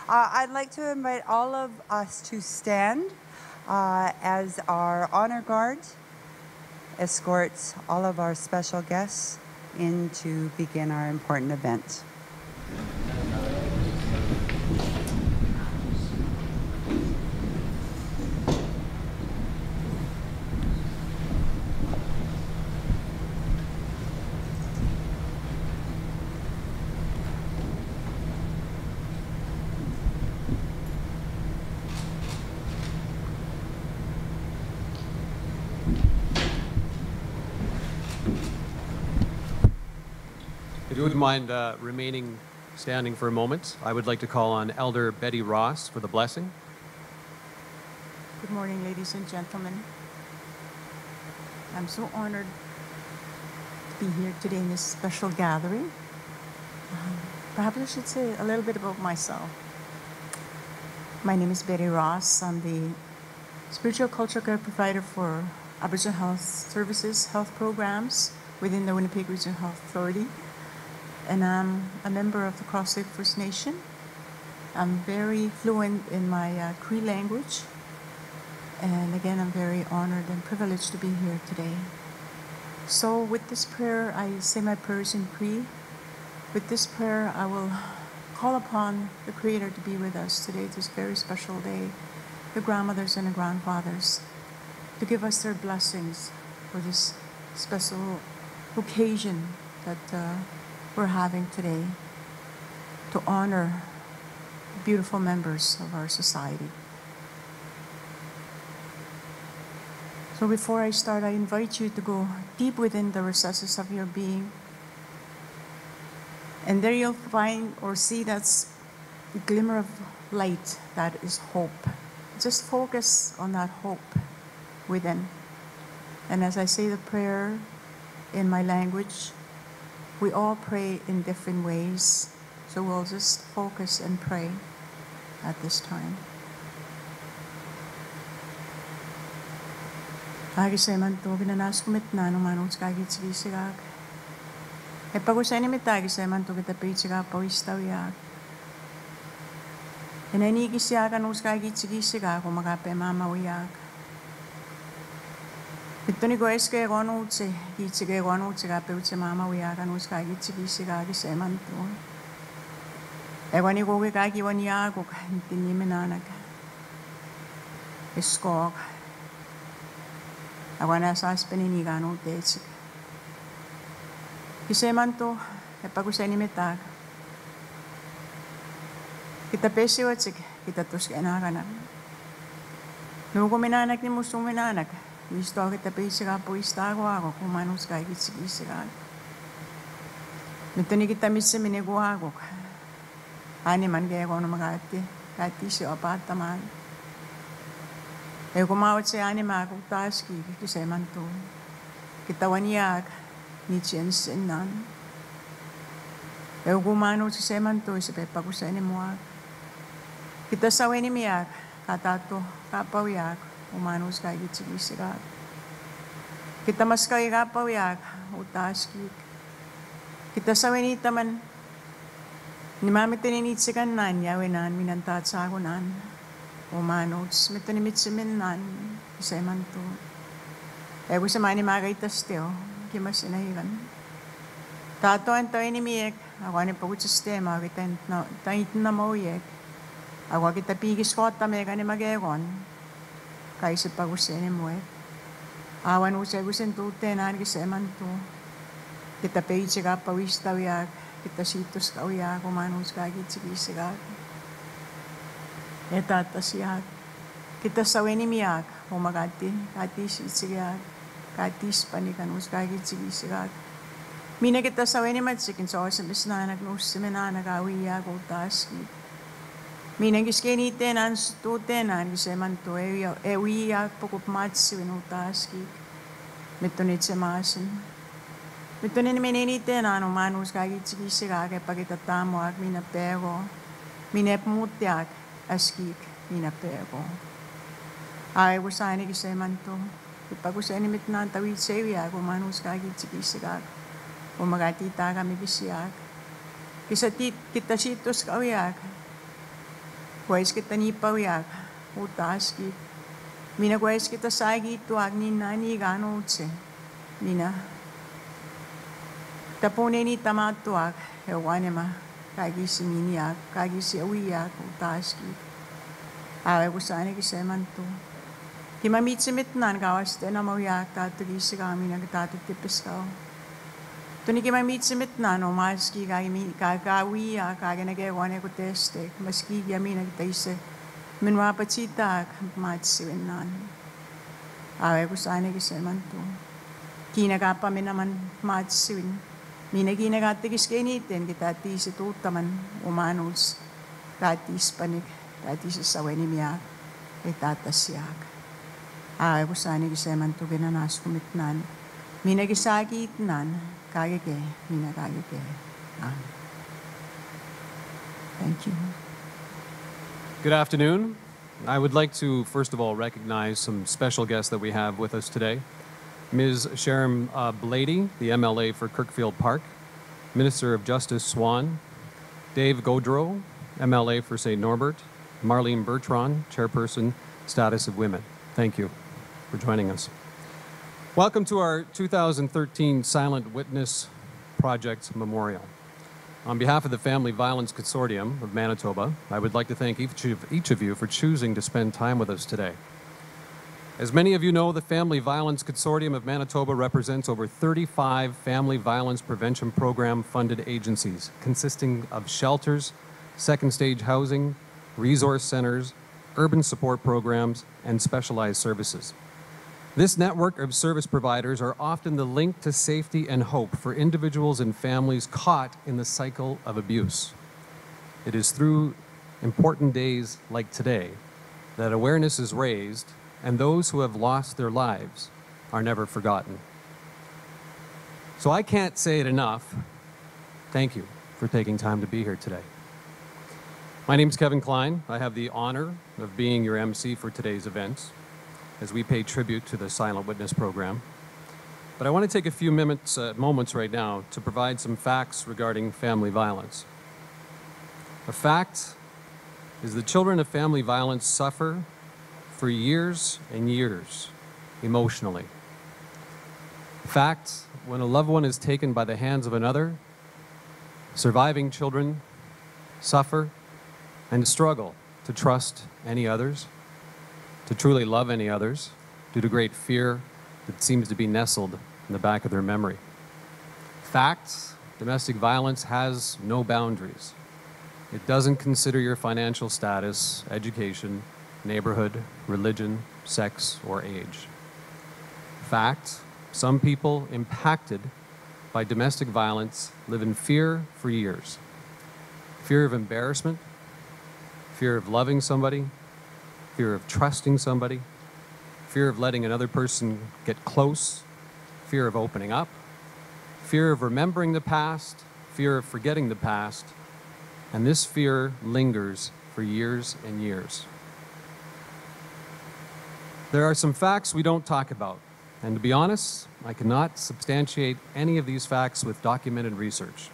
I'd like to invite all of us to stand as our honor guard escorts all of our special guests in to begin our important event. If you wouldn't mind remaining standing for a moment, I would like to call on Elder Betty Ross for the blessing. Good morning, ladies and gentlemen. I'm so honored to be here today in this special gathering. Perhaps I should say a little bit about myself. My name is Betty Ross. I'm the spiritual cultural care provider for Aboriginal Health Services health programs within the Winnipeg Regional Health Authority. And I'm a member of the Cross Lake First Nation. I'm very fluent in my Cree language. And again, I'm very honored and privileged to be here today. So with this prayer, I say my prayers in Cree. With this prayer, I will call upon the Creator to be with us today, this very special day, the grandmothers and the grandfathers, to give us their blessings for this special occasion that we're having today, to honor beautiful members of our society. So before I start, I invite you to go deep within the recesses of your being. And there you'll find or see that's a glimmer of light, that is hope. Just focus on that hope within. And as I say the prayer in my language, we all pray in different ways. So we'll just focus and pray at this time. Agisaiman to ginanas kumitna no manus kagit sigisigag. E pagusani mitagisaiman to kita pichiga pawistawiag. E nanigisiagan us kagit sigisigag kumakape mamawiyag. Ito ni goes kaya kono utse, gitsige kono utse kape utse mamawiyagan us kagit sigisigag isaiman to. E wani goge kagi waniyago kantini menanag. Iskog. Awana sa peninigan o tetsik. Isaiman to, e pagusay ni metag. Kita pesi watsik, kita tus kenagan. Nugo minanak ni musung minanak. Wisto kita pesi ka po istago ako kumanus kay gitsik-gitsik. Mito ni kita misi minigo ako. Ani man kaya ko na magati, kati siya apataman. E kumawat sa anima kung taski, kisay man to. Kitawaniyak, ni Jensen nan. E kumano si seman to, isa pepa ko sa animuak. Kita sawe ni miyak, katato, kapawiyak, umanos kay gitsig-gisigat. Kita mas kay kapawiyak, utaski. Kita sawe ni taman, ni mami tininitsikan nan, yawinan, minantat sa agunan. Umanos, mito ni mitsimin isay man to. Ego sa mani magaitas teo, kimas inahigan. Tato ang to inimiyek, ako ni pagod sistema, kita na mauyek. Ako kita pigis ko at tameka ni mag-egon, kaisa pag-usin ni muek. Awan usay gusin tute na kisay man to. Kita peitsi ka pawis tawiyak, kita sitos ka uyak, umanos kagit sigisigag. Etatasiyag. Kita sawe ni miyak, umagati, katis itsigag, katis panikanus kagit sigisigag. Mina kita sawe ni matsikin sa osa bisnanak nus semenanak awiyag o taski. Mina giskeni tenan stu tenan giseman to ewiyag pokup matsi winu taski. Mitunit semasin. Mitunin menini tenan umanus kagit sigisigag e pagitatamo ag mina pero. Minep mutyak. Askik mina pego. Ay wasani kisay man to. Ipagusani mitnan tawid sa iya kumanus kagit sigisigag. Umagatita kami bisiyag. Kita sitos kawiyak. Kuais kita ni pawiag, utaski. Mina kuais kita sagi tuag ni nani gano utse. Mina. Tapone ni tamatuag, ewane ma. Kagi si miniag, kagi si awiag, utaski. Awe ko saan ikisemanto. Kimamitsimit nan kawas na mawiag tatugisi kami nagtatutipis kao. Tuni kimamitsimit nan o maski kagawiag, kaganagawane ko teste, maski kami nagtaise. Minwapachita matsiwin nan. Awe ko saan ikisemanto. Kinagapami naman matsiwin. Mina kinagatigis kainitin kita tisi tutaman umanuls. Tatis panik. Tati sa saweni miyak, ay tatasyak. Ay ko sani kiseman to ginanas kumitnan. Minagisagitnan, kagike, minagagike. Thank you. Good afternoon. I would like to, first of all, recognize some special guests that we have with us today. Ms. Sharon Blady, the MLA for Kirkfield Park, Minister of Justice Swan, Dave Gaudreau, MLA for St. Norbert, Marlene Bertrand, Chairperson, Status of Women. Thank you for joining us. Welcome to our 2013 Silent Witness Project Memorial. On behalf of the Family Violence Consortium of Manitoba, I would like to thank each of you for choosing to spend time with us today. As many of you know, the Family Violence Consortium of Manitoba represents over 35 family violence prevention program funded agencies consisting of shelters, second stage housing, resource centers, urban support programs, and specialized services. This network of service providers are often the link to safety and hope for individuals and families caught in the cycle of abuse. It is through important days like today that awareness is raised and those who have lost their lives are never forgotten. So I can't say it enough. Thank you for taking time to be here today. My name is Kevin Klein. I have the honor of being your MC for today's events as we pay tribute to the Silent Witness program. But I want to take a few moments right now to provide some facts regarding family violence. A fact is that children of family violence suffer for years and years emotionally. Fact, when a loved one is taken by the hands of another, surviving children suffer and struggle to trust any others, to truly love any others, due to great fear that seems to be nestled in the back of their memory. Facts, domestic violence has no boundaries. It doesn't consider your financial status, education, neighborhood, religion, sex, or age. Fact, some people impacted by domestic violence live in fear for years. Fear of embarrassment, fear of loving somebody, fear of trusting somebody, fear of letting another person get close, fear of opening up, fear of remembering the past, fear of forgetting the past, and this fear lingers for years and years. There are some facts we don't talk about, and to be honest, I cannot substantiate any of these facts with documented research.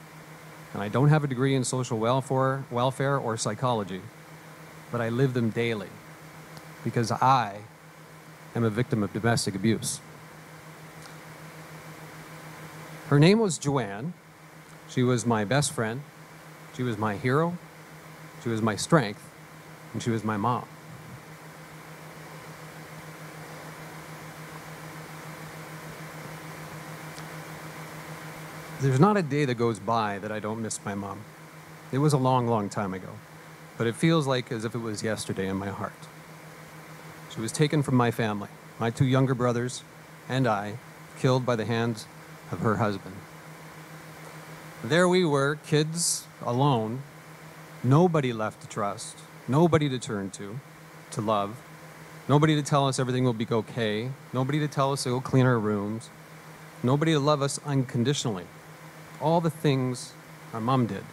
And I don't have a degree in social welfare or psychology, but I live them daily because I am a victim of domestic abuse. Her name was Joanne. She was my best friend. She was my hero. She was my strength. And she was my mom. There's not a day that goes by that I don't miss my mom. It was a long, long time ago, but it feels like as if it was yesterday in my heart. She was taken from my family, my two younger brothers and I, killed by the hands of her husband. There we were, kids, alone, nobody left to trust, nobody to turn to love, nobody to tell us everything will be okay, nobody to tell us to go clean our rooms, nobody to love us unconditionally. All the things our mom did.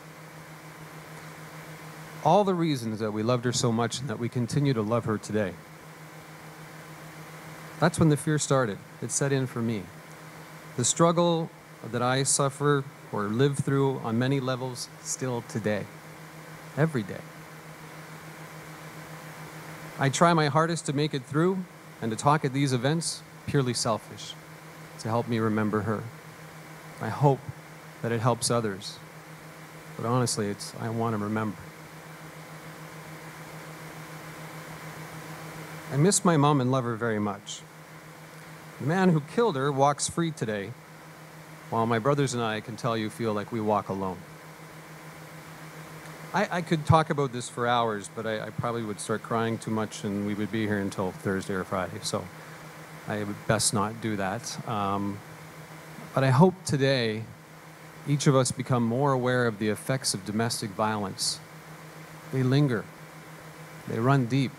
All the reasons that we loved her so much and that we continue to love her today. That's when the fear started. It set in for me. The struggle that I suffer or live through on many levels still today. Every day. I try my hardest to make it through and to talk at these events purely selfish, to help me remember her. I hope that it helps others. But honestly, I want to remember. I miss my mom and love her very much. The man who killed her walks free today, while my brothers and I can tell you feel like we walk alone. I could talk about this for hours, but I probably would start crying too much and we would be here until Thursday or Friday, so I would best not do that. But I hope today each of us become more aware of the effects of domestic violence. They linger. They run deep.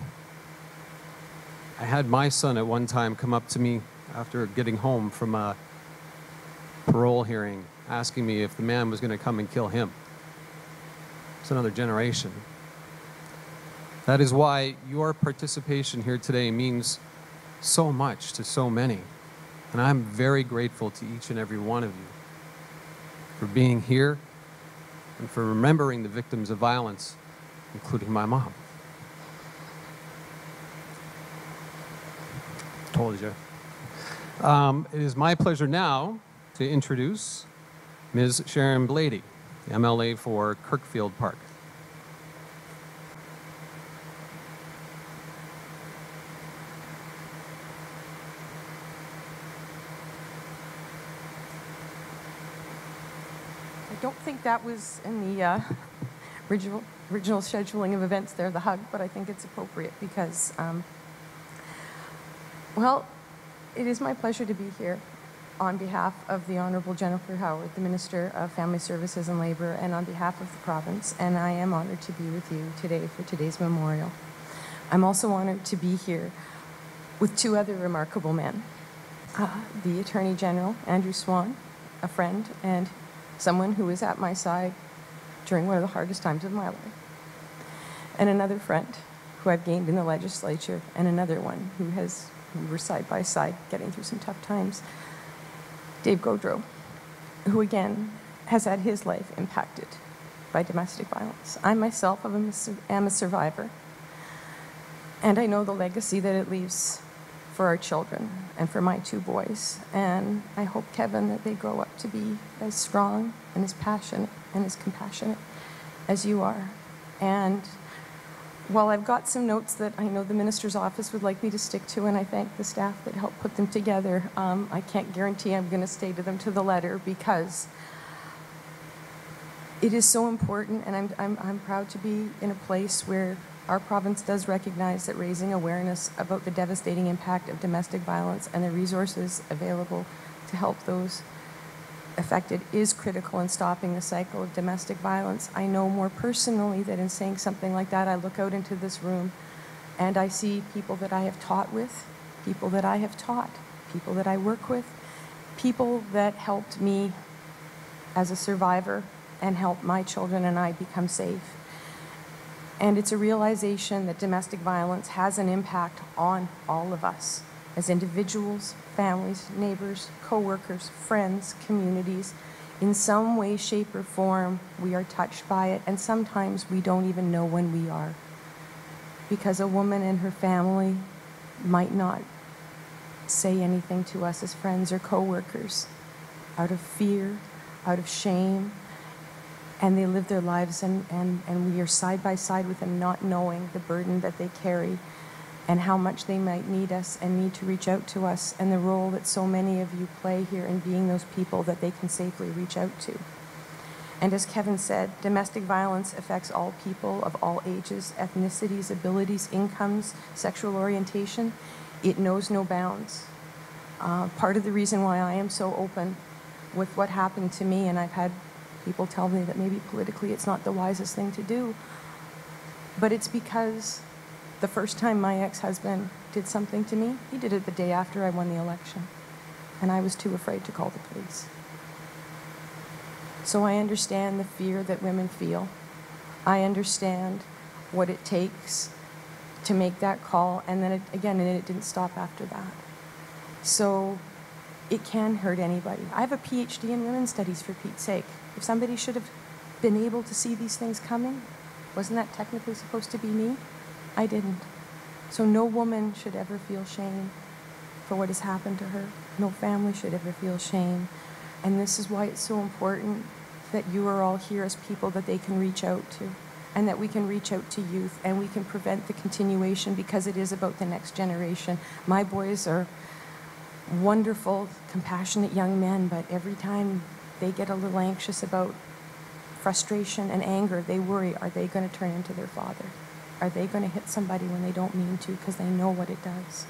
I had my son at one time come up to me after getting home from a parole hearing, asking me if the man was going to come and kill him. It's another generation. That is why your participation here today means so much to so many. And I'm very grateful to each and every one of you for being here and for remembering the victims of violence, including my mom. Told you. It is my pleasure now to introduce Ms. Sharon Blady, the MLA for Kirkfield Park. I don't think that was in the original scheduling of events there, the hug, but I think it's appropriate because, well, it is my pleasure to be here on behalf of the Honourable Jennifer Howard, the Minister of Family Services and Labour, and on behalf of the province, and I am honoured to be with you today for today's memorial. I'm also honoured to be here with two other remarkable men, the Attorney General, Andrew Swan, a friend and someone who was at my side during one of the hardest times of my life, and another friend who I've gained in the legislature, and another one we were side by side getting through some tough times, Dave Gaudreau, who again has had his life impacted by domestic violence. I myself am a survivor, and I know the legacy that it leaves for our children and for my two boys. And I hope, Kevin, that they grow up to be as strong and as passionate and as compassionate as you are. And while I've got some notes that I know the minister's office would like me to stick to, and I thank the staff that helped put them together, I can't guarantee I'm going to stay to them to the letter because it is so important, and I'm proud to be in a place where our province does recognize that raising awareness about the devastating impact of domestic violence and the resources available to help those affected is critical in stopping the cycle of domestic violence. I know more personally that in saying something like that, I look out into this room and I see people that I have taught with, people that I have taught, people that I work with, people that helped me as a survivor and helped my children and I become safe. And it's a realization that domestic violence has an impact on all of us as individuals, families, neighbors, co-workers, friends, communities. In some way, shape, or form, we are touched by it, and sometimes we don't even know when we are. Because a woman and her family might not say anything to us as friends or co-workers out of fear, out of shame, and they live their lives and we are side by side with them, not knowing the burden that they carry and how much they might need us and need to reach out to us, and the role that so many of you play here in being those people that they can safely reach out to. And as Kevin said, domestic violence affects all people of all ages, ethnicities, abilities, incomes, sexual orientation. It knows no bounds. Part of the reason why I am so open with what happened to me, and I've had people tell me that maybe politically it's not the wisest thing to do, but it's because the first time my ex-husband did something to me, he did it the day after I won the election, and I was too afraid to call the police. So I understand the fear that women feel. I understand what it takes to make that call, and then it didn't stop after that. So it can hurt anybody. I have a PhD in women's studies, for Pete's sake. If somebody should have been able to see these things coming, wasn't that technically supposed to be me? I didn't. So no woman should ever feel shame for what has happened to her. No family should ever feel shame. And this is why it's so important that you are all here as people that they can reach out to, and that we can reach out to youth, and we can prevent the continuation, because it is about the next generation. My boys are wonderful, compassionate young men, but every time they get a little anxious about frustration and anger, they worry, are they going to turn into their father? Are they going to hit somebody when they don't mean to, because they know what it does?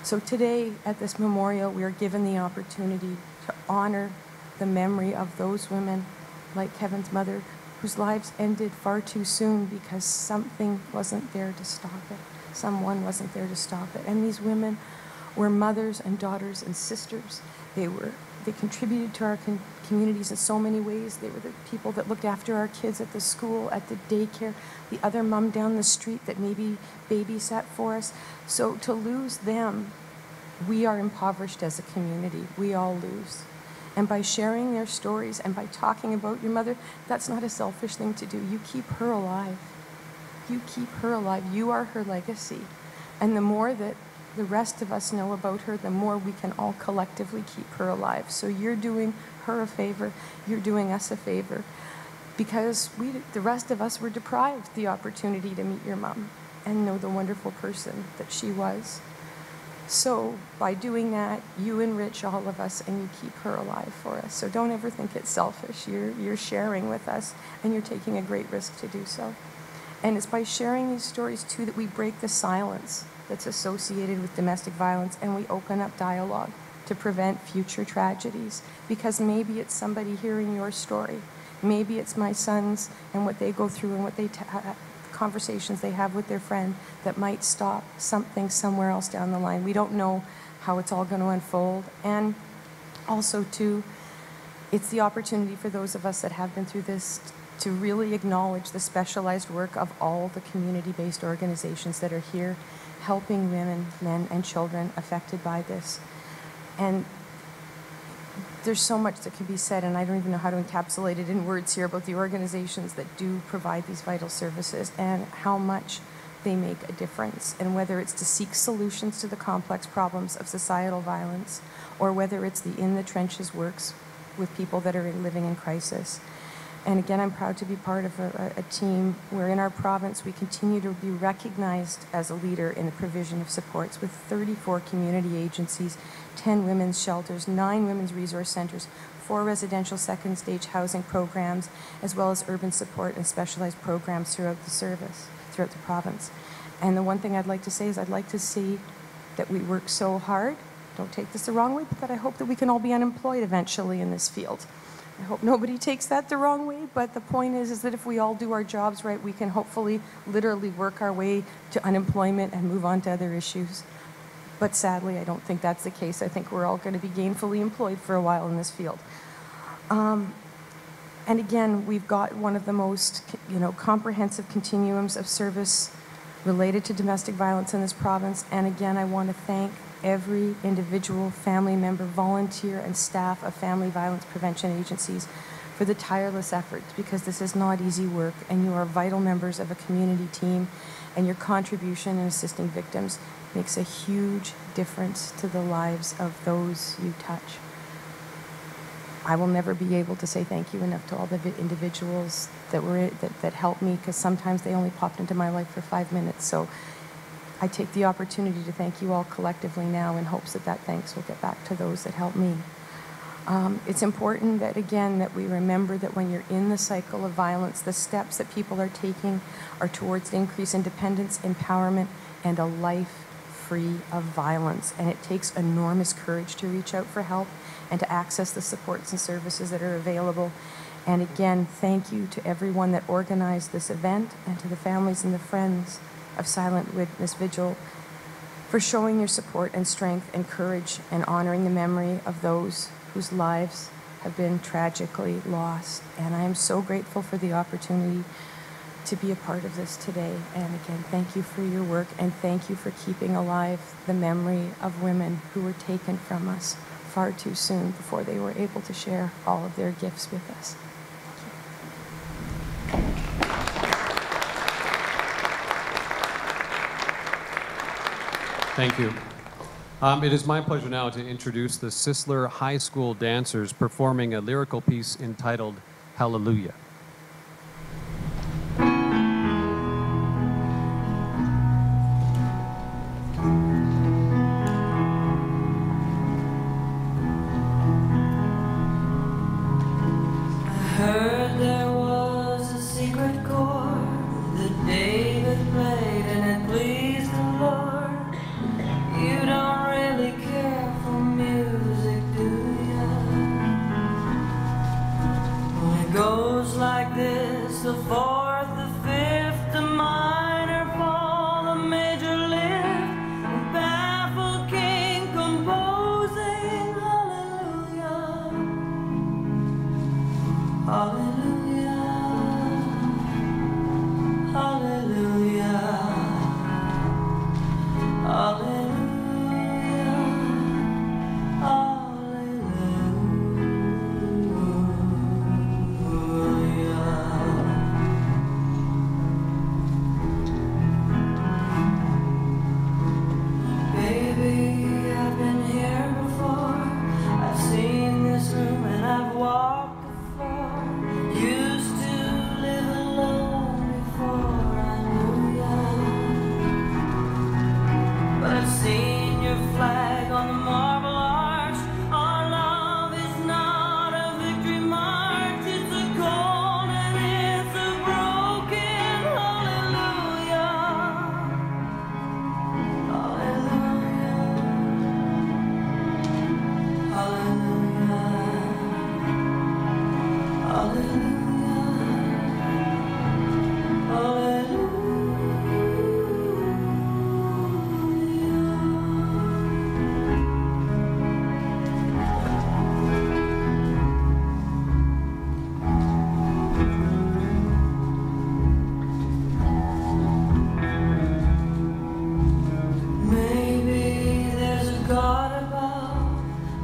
So today, at this memorial, we are given the opportunity to honor the memory of those women, like Kevin's mother, whose lives ended far too soon because something wasn't there to stop it. Someone wasn't there to stop it. And these women were mothers and daughters and sisters. They contributed to our communities in so many ways. They were the people that looked after our kids at the school, at the daycare, the other mom down the street that maybe babysat for us. So to lose them, we are impoverished as a community. We all lose. And by sharing their stories and by talking about your mother, that's not a selfish thing to do. You keep her alive. You keep her alive. You are her legacy. And the more that the rest of us know about her, the more we can all collectively keep her alive. So you're doing her a favor. You're doing us a favor. Because the rest of us were deprived the opportunity to meet your mom and know the wonderful person that she was. So by doing that, you enrich all of us and you keep her alive for us. So don't ever think it's selfish. You're sharing with us, and you're taking a great risk to do so. And it's by sharing these stories, too, that we break the silence that's associated with domestic violence, and we open up dialogue to prevent future tragedies. Because maybe it's somebody hearing your story. Maybe it's my sons and what they go through and what they conversations they have with their friend that might stop something somewhere else down the line. We don't know how it's all going to unfold. And also, too, it's the opportunity for those of us that have been through this to really acknowledge the specialized work of all the community-based organizations that are here helping women, men, and children affected by this. And there's so much that can be said, and I don't even know how to encapsulate it in words here, about the organizations that do provide these vital services and how much they make a difference. And whether it's to seek solutions to the complex problems of societal violence, or whether it's the in the trenches works with people that are living in crisis. And again, I'm proud to be part of a team where in our province we continue to be recognized as a leader in the provision of supports with 34 community agencies, 10 women's shelters, 9 women's resource centers, 4 residential second stage housing programs, as well as urban support and specialized programs throughout the province. And the one thing I'd like to say is I'd like to see that we work so hard, don't take this the wrong way, but I hope that we can all be unemployed eventually in this field. I hope nobody takes that the wrong way, but the point is that if we all do our jobs right, we can hopefully literally work our way to unemployment and move on to other issues. But sadly, I don't think that's the case. I think we're all going to be gainfully employed for a while in this field. And again, we've got one of the most, comprehensive continuums of service related to domestic violence in this province. And again, I want to thank every individual family member, volunteer, and staff of family violence prevention agencies for the tireless efforts, because this is not easy work, and you are vital members of a community team, and your contribution in assisting victims makes a huge difference to the lives of those you touch. I will never be able to say thank you enough to all the individuals that helped me, because sometimes they only popped into my life for 5 minutes. So I take the opportunity to thank you all collectively now in hopes that thanks will get back to those that helped me. It's important that, again, that we remember that when you're in the cycle of violence, the steps that people are taking are towards increased independence, empowerment, and a life free of violence. And it takes enormous courage to reach out for help and to access the supports and services that are available. And again, thank you to everyone that organized this event, and to the families and the friends of Silent Witness Vigil for showing your support and strength and courage and honoring the memory of those whose lives have been tragically lost. And I am so grateful for the opportunity to be a part of this today. And again, thank you for your work, and thank you for keeping alive the memory of women who were taken from us far too soon before they were able to share all of their gifts with us. Thank you. It is my pleasure now to introduce the Sisler High School dancers performing a lyrical piece entitled Hallelujah. Heard there was a secret chord that David played and it pleased the Lord. You don't really care for music, do ya? Well, it goes like this: the fourth, the fifth, the minor fall, the major lift, the baffled king composing hallelujah. Hallelujah, hallelujah, hallelujah, hallelujah. Baby, I've been here before. I've seen this room and I've walked the floor. Used to live alone before I knew ya. But I've seen your flag on the marble arch. Our love is not a victory march. It's a cold and it's a broken hallelujah. Hallelujah. Hallelujah. Maybe there's a God above,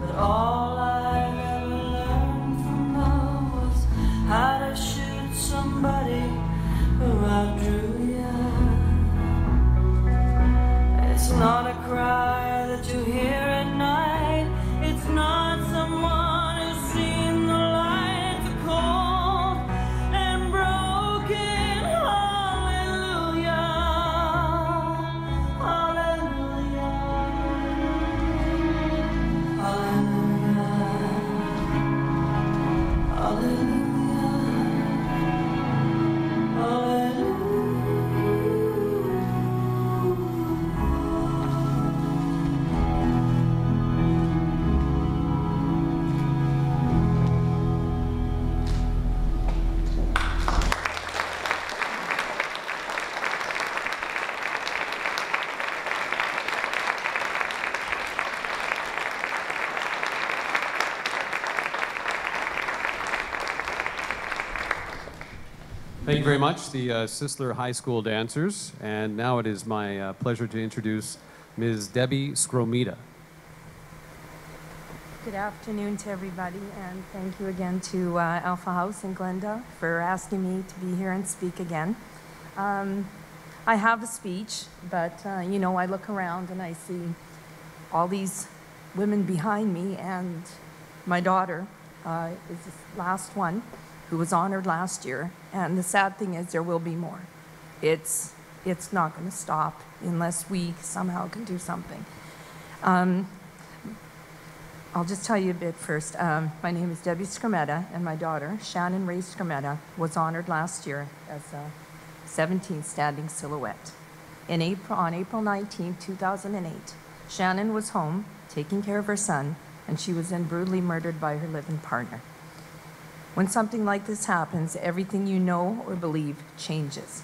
but all I've ever learned from love was how to shoot somebody who outdrew ya. It's not a cry that you hear at night. It's not someone who's seen the light. It's a cold and broken hallelujah. Hallelujah. Hallelujah. Hallelujah. Thank you very much, the Sisler High School dancers. And now it is my pleasure to introduce Ms. Debbie Skromita. Good afternoon to everybody, and thank you again to Alpha House in Glenda for asking me to be here and speak again. I have a speech, but you know, I look around and I see all these women behind me, and my daughter is the last one who was honored last year, and the sad thing is there will be more. It's not going to stop unless we somehow can do something. I'll just tell you a bit first. My name is Debbie Skromita, and my daughter, Shannon Ray Skromita, was honored last year as a 17th Standing Silhouette. On April 19, 2008, Shannon was home taking care of her son, and she was then brutally murdered by her living partner. When something like this happens, everything you know or believe changes.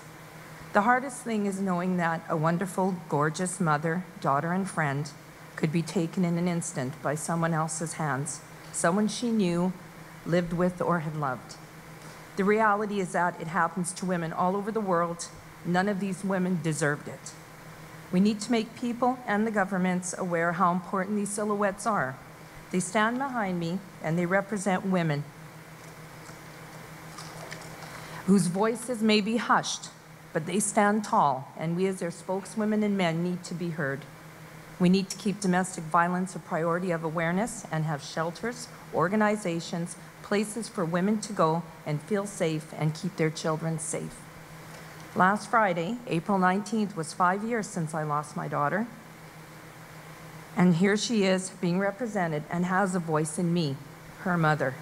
The hardest thing is knowing that a wonderful, gorgeous mother, daughter, and friend could be taken in an instant by someone else's hands, someone she knew, lived with, or had loved. The reality is that it happens to women all over the world. None of these women deserved it. We need to make people and the governments aware how important these silhouettes are. They stand behind me, and they represent women whose voices may be hushed, but they stand tall, and we as their spokeswomen and men need to be heard. We need to keep domestic violence a priority of awareness and have shelters, organizations, places for women to go and feel safe and keep their children safe. Last Friday, April 19th, was 5 years since I lost my daughter. And here she is being represented and has a voice in me, her mother.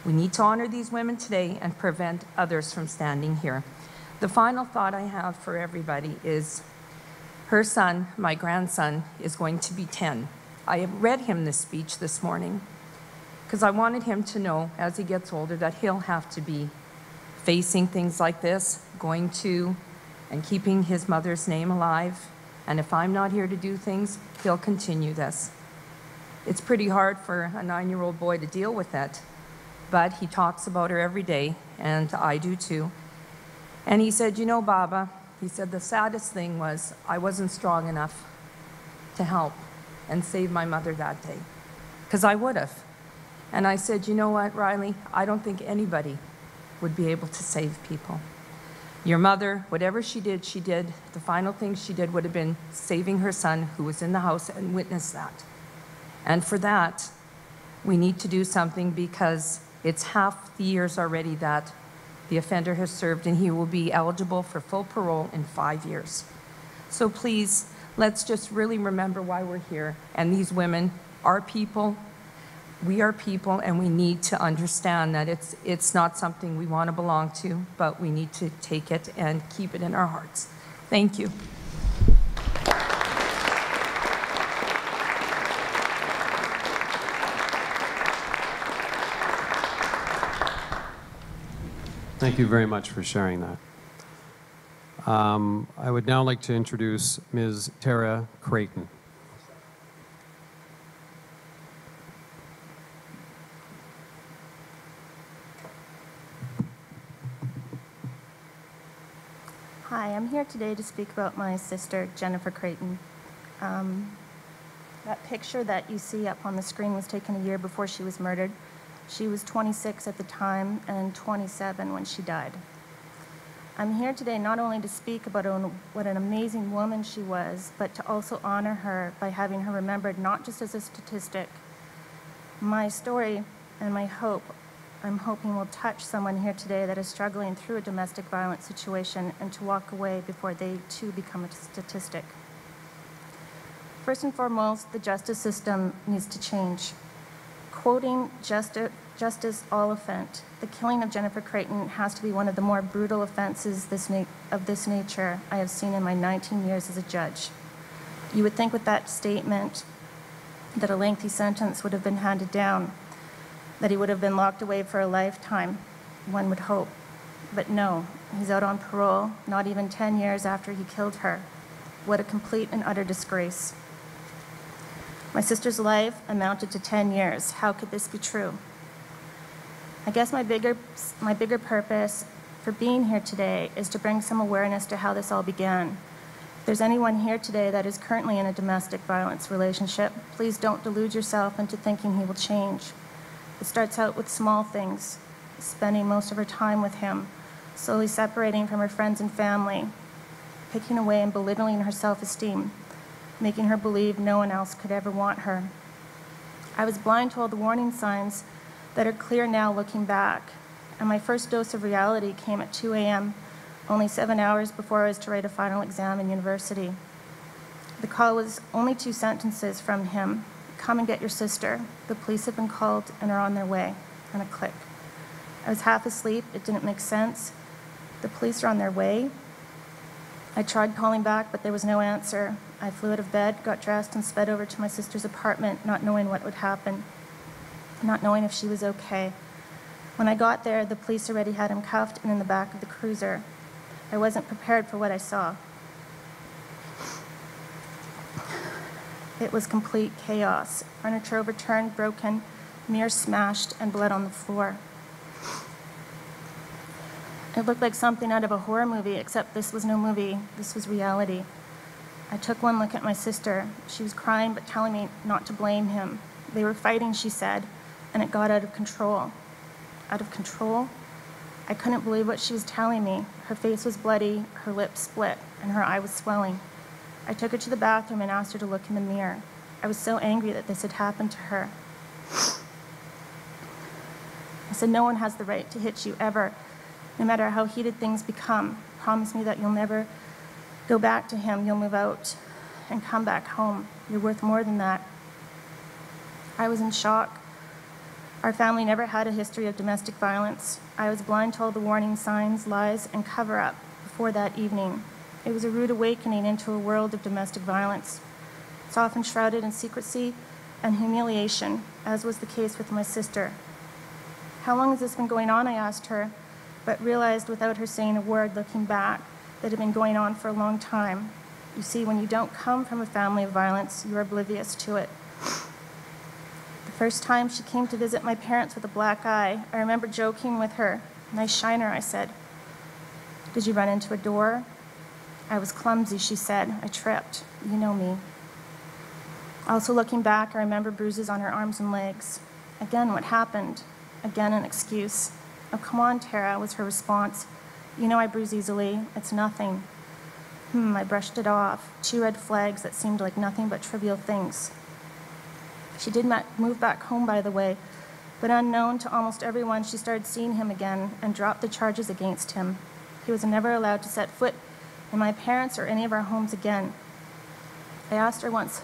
We need to honor these women today and prevent others from standing here. The final thought I have for everybody is her son, my grandson, is going to be 10. I have read him this speech this morning because I wanted him to know as he gets older that he'll have to be facing things like this, going to and keeping his mother's name alive. And if I'm not here to do things, he'll continue this. It's pretty hard for a 9-year-old boy to deal with that, but he talks about her every day, and I do too. And he said, you know, Baba, he said, the saddest thing was I wasn't strong enough to help and save my mother that day, because I would have. And I said, you know what, Riley, I don't think anybody would be able to save people. Your mother, whatever she did, the final thing she did would have been saving her son who was in the house and witnessed that. And for that, we need to do something because it's half the years already that the offender has served, and he will be eligible for full parole in 5 years. So please, let's just really remember why we're here. And these women are people. We are people, and we need to understand that it's not something we want to belong to, but we need to take it and keep it in our hearts. Thank you. Thank you very much for sharing that. I would now like to introduce Ms. Tara Creighton. Hi, I'm here today to speak about my sister, Jennifer Creighton. That picture that you see up on the screen was taken a year before she was murdered. She was 26 at the time and 27 when she died. I'm here today not only to speak about what an amazing woman she was, but to also honor her by having her remembered not just as a statistic. My story and my hope, I'm hoping will touch someone here today that is struggling through a domestic violence situation and to walk away before they too become a statistic. First and foremost, the justice system needs to change. Quoting Justice Oliphant, the killing of Jennifer Creighton has to be one of the more brutal offenses of this nature I have seen in my 19 years as a judge. You would think with that statement that a lengthy sentence would have been handed down, that he would have been locked away for a lifetime, one would hope. But no, he's out on parole, not even 10 years after he killed her. What a complete and utter disgrace. My sister's life amounted to 10 years. How could this be true? I guess my bigger purpose for being here today is to bring some awareness to how this all began. If there's anyone here today that is currently in a domestic violence relationship, please don't delude yourself into thinking he will change. It starts out with small things, spending most of her time with him, slowly separating from her friends and family, picking away and belittling her self-esteem, making her believe no one else could ever want her. I was blind to all the warning signs that are clear now looking back, and my first dose of reality came at 2 a.m., only 7 hours before I was to write a final exam in university. The call was only 2 sentences from him: "Come and get your sister. The police have been called and are on their way," and a click. I was half asleep. It didn't make sense. The police are on their way. I tried calling back, but there was no answer. I flew out of bed, got dressed, and sped over to my sister's apartment, not knowing what would happen, not knowing if she was okay. When I got there, the police already had him cuffed and in the back of the cruiser. I wasn't prepared for what I saw. It was complete chaos. Furniture overturned, broken, mirrors smashed, and blood on the floor. It looked like something out of a horror movie, except this was no movie. This was reality. I took one look at my sister. She was crying but telling me not to blame him. They were fighting, she said, and it got out of control. Out of control? I couldn't believe what she was telling me. Her face was bloody, her lips split, and her eye was swelling. I took her to the bathroom and asked her to look in the mirror. I was so angry that this had happened to her. I said, no one has the right to hit you ever, no matter how heated things become. Promise me that you'll never go back to him. You'll move out and come back home. You're worth more than that. I was in shock. Our family never had a history of domestic violence. I was blind to all the warning signs, lies, and cover-up before that evening. It was a rude awakening into a world of domestic violence. It's often shrouded in secrecy and humiliation, as was the case with my sister. How long has this been going on, I asked her, but realized without her saying a word, looking back, that it had been going on for a long time. You see, when you don't come from a family of violence, you're oblivious to it. The first time she came to visit my parents with a black eye, I remember joking with her. Nice shiner, I said. Did you run into a door? I was clumsy, she said. I tripped. You know me. Also looking back, I remember bruises on her arms and legs. Again, what happened? Again, an excuse. Oh, come on, Tara, was her response. You know I bruise easily. It's nothing. I brushed it off. 2 red flags that seemed like nothing but trivial things. She did move back home, by the way, but unknown to almost everyone, she started seeing him again and dropped the charges against him. He was never allowed to set foot in my parents' or any of our homes again. I asked her once,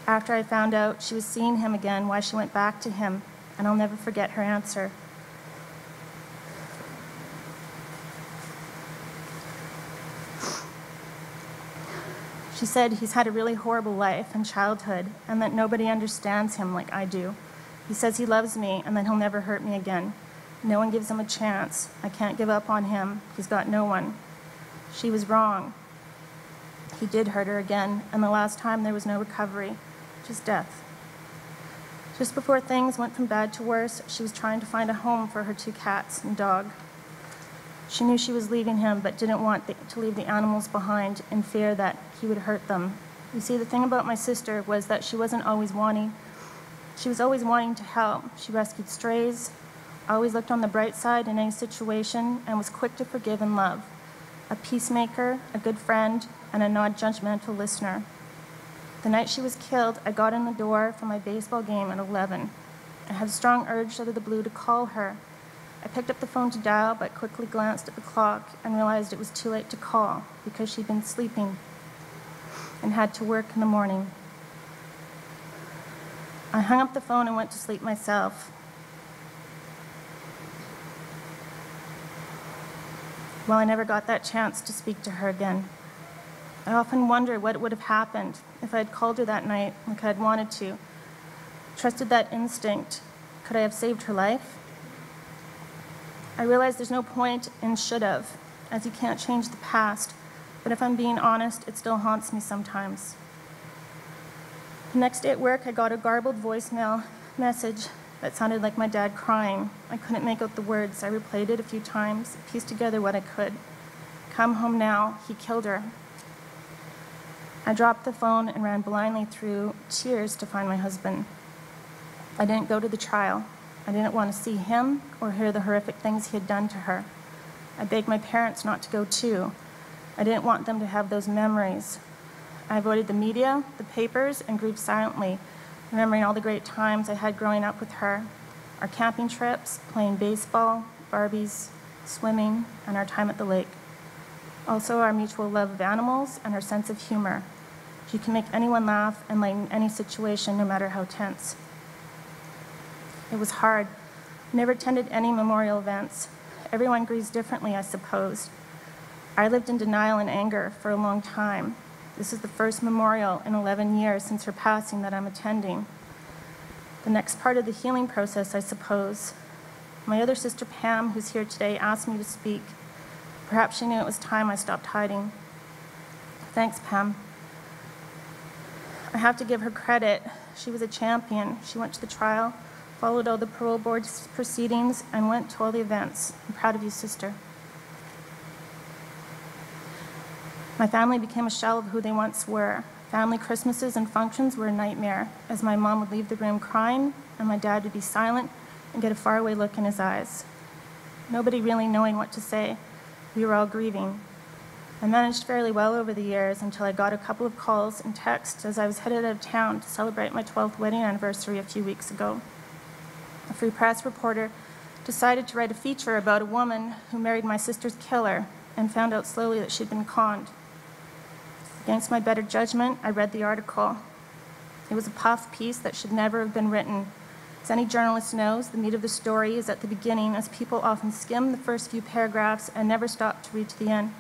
after I found out she was seeing him again, why she went back to him, and I'll never forget her answer. She said he's had a really horrible life and childhood, and that nobody understands him like I do. He says he loves me and that he'll never hurt me again. No one gives him a chance. I can't give up on him. He's got no one. She was wrong. He did hurt her again, and the last time there was no recovery, just death. Just before things went from bad to worse, she was trying to find a home for her 2 cats and dog. She knew she was leaving him, but didn't want to leave the animals behind in fear that he would hurt them. You see, the thing about my sister was that she was always wanting to help. She rescued strays, always looked on the bright side in any situation, and was quick to forgive and love. A peacemaker, a good friend, and a non-judgmental listener. The night she was killed, I got in the door for my baseball game at 11. I had a strong urge out of the blue to call her. I picked up the phone to dial, but quickly glanced at the clock and realized it was too late to call because she'd been sleeping and had to work in the morning. I hung up the phone and went to sleep myself. Well, I never got that chance to speak to her again. I often wonder what would have happened if I had called her that night like I'd wanted to. Trusted that instinct. Could I have saved her life? I realize there's no point in should have, as you can't change the past, but if I'm being honest, it still haunts me sometimes. The next day at work, I got a garbled voicemail message that sounded like my dad crying. I couldn't make out the words. I replayed it a few times, pieced together what I could. Come home now, he killed her. I dropped the phone and ran blindly through tears to find my husband. I didn't go to the trial. I didn't want to see him or hear the horrific things he had done to her. I begged my parents not to go too. I didn't want them to have those memories. I avoided the media, the papers, and grieved silently, remembering all the great times I had growing up with her. Our camping trips, playing baseball, Barbies, swimming, and our time at the lake. Also our mutual love of animals and her sense of humor. She can make anyone laugh and lighten any situation, no matter how tense. It was hard. I never attended any memorial events. Everyone grieves differently, I suppose. I lived in denial and anger for a long time. This is the first memorial in 11 years since her passing that I'm attending. The next part of the healing process, I suppose. My other sister, Pam, who's here today, asked me to speak. Perhaps she knew it was time I stopped hiding. Thanks, Pam. I have to give her credit. She was a champion. She went to the trial, followed all the parole board's proceedings, and went to all the events. I'm proud of you, sister. My family became a shell of who they once were. Family Christmases and functions were a nightmare, as my mom would leave the room crying, and my dad would be silent and get a faraway look in his eyes. Nobody really knowing what to say. We were all grieving. I managed fairly well over the years until I got a couple of calls and texts as I was headed out of town to celebrate my 12th wedding anniversary a few weeks ago. A Free Press reporter decided to write a feature about a woman who married my sister's killer and found out slowly that she'd been conned. Against my better judgment, I read the article. It was a puff piece that should never have been written. As any journalist knows, the meat of the story is at the beginning, as people often skim the first few paragraphs and never stop to read to the end.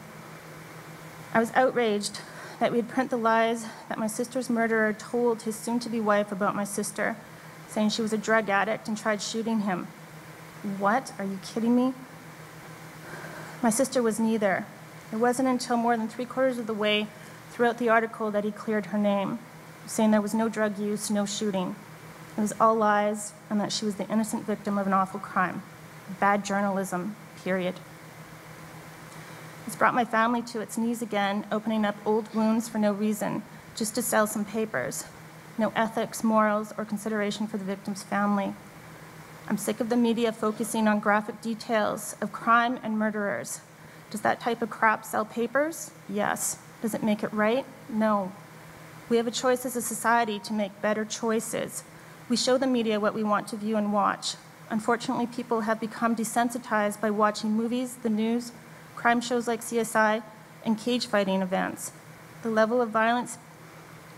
I was outraged that we'd print the lies that my sister's murderer told his soon-to-be wife about my sister, saying she was a drug addict and tried shooting him. What? Are you kidding me? My sister was neither. It wasn't until more than 3/4 of the way throughout the article that he cleared her name, saying there was no drug use, no shooting. It was all lies, and that she was the innocent victim of an awful crime. Bad journalism, period. It's brought my family to its knees again, opening up old wounds for no reason, just to sell some papers. No ethics, morals, or consideration for the victim's family. I'm sick of the media focusing on graphic details of crime and murderers. Does that type of crap sell papers? Yes. Does it make it right? No. We have a choice as a society to make better choices. We show the media what we want to view and watch. Unfortunately, people have become desensitized by watching movies, the news, crime shows like CSI, and cage fighting events. The level of violence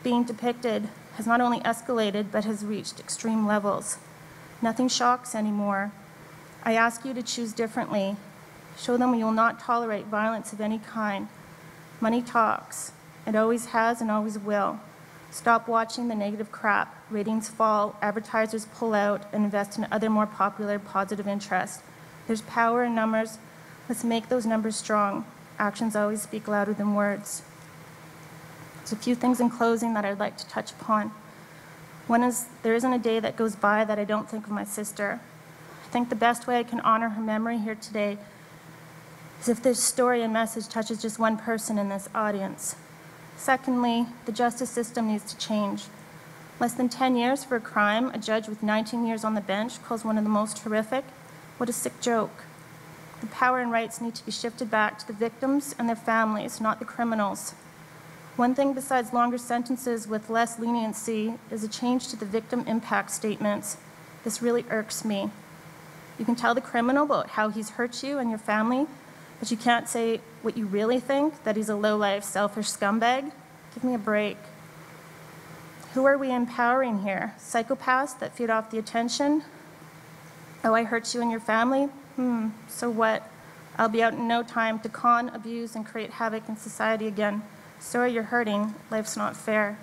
being depicted has not only escalated, but has reached extreme levels. Nothing shocks anymore. I ask you to choose differently. Show them you will not tolerate violence of any kind. Money talks. It always has and always will. Stop watching the negative crap. Ratings fall, advertisers pull out, and invest in other more popular, positive interests. There's power in numbers. Let's make those numbers strong. Actions always speak louder than words. There's a few things in closing that I'd like to touch upon. One is, there isn't a day that goes by that I don't think of my sister. I think the best way I can honor her memory here today is if this story and message touches just one person in this audience. Secondly, the justice system needs to change. Less than 10 years for a crime a judge with 19 years on the bench calls one of the most horrific. What a sick joke. The power and rights need to be shifted back to the victims and their families, not the criminals. One thing besides longer sentences with less leniency is a change to the victim impact statements. This really irks me. You can tell the criminal about how he's hurt you and your family, but you can't say what you really think, that he's a low-life, selfish scumbag. Give me a break. Who are we empowering here? Psychopaths that feed off the attention? Oh, I hurt you and your family? So what? I'll be out in no time to con, abuse, and create havoc in society again. Sorry you're hurting. Life's not fair.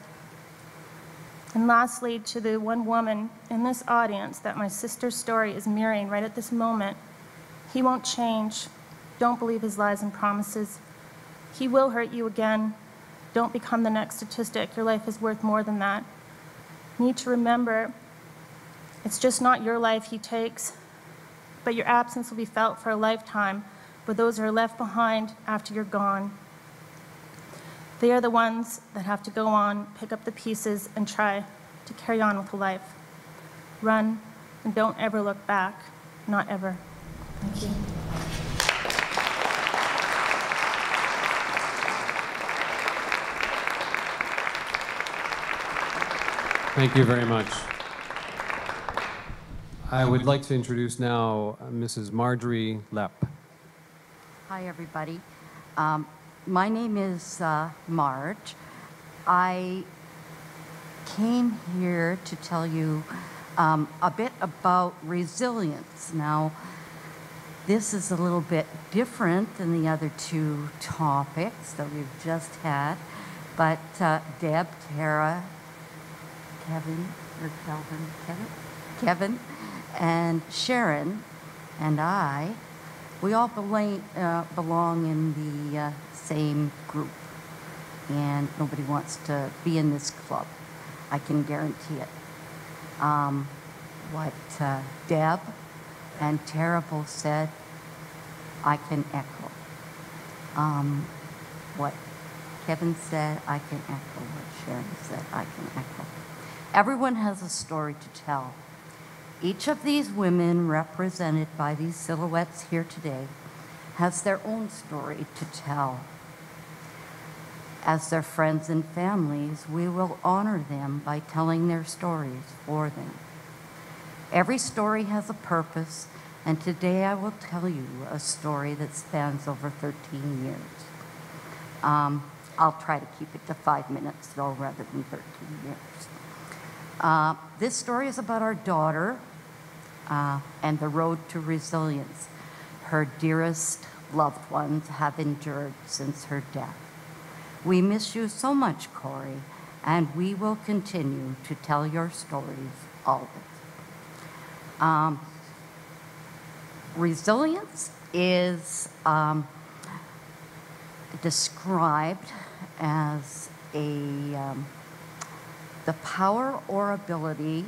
And lastly, to the one woman in this audience that my sister's story is mirroring right at this moment, he won't change. Don't believe his lies and promises. He will hurt you again. Don't become the next statistic. Your life is worth more than that. You need to remember, it's just not your life he takes, but your absence will be felt for a lifetime for those who are left behind after you're gone. They are the ones that have to go on, pick up the pieces, and try to carry on with life. Run, and don't ever look back. Not ever. Thank you. Thank you very much. I would like to introduce now Mrs. Marjorie Lepp. Hi, everybody. My name is Marge. I came here to tell you a bit about resilience. Now, this is a little bit different than the other two topics that we've just had, but Deb, Tara, Kevin, and Sharon, and I, we all belong in the same group, and nobody wants to be in this club. I can guarantee it. What Deb and Tara both said, I can echo. What Kevin said, I can echo. What Sharon said, I can echo. Everyone has a story to tell. Each of these women represented by these silhouettes here today has their own story to tell. As their friends and families, we will honor them by telling their stories for them. Every story has a purpose, and today I will tell you a story that spans over 13 years. I'll try to keep it to 5 minutes, though, rather than 13 years. This story is about our daughter and the road to resilience her dearest loved ones have endured since her death. We miss you so much, Corey, and we will continue to tell your stories always. Resilience is described as the power or ability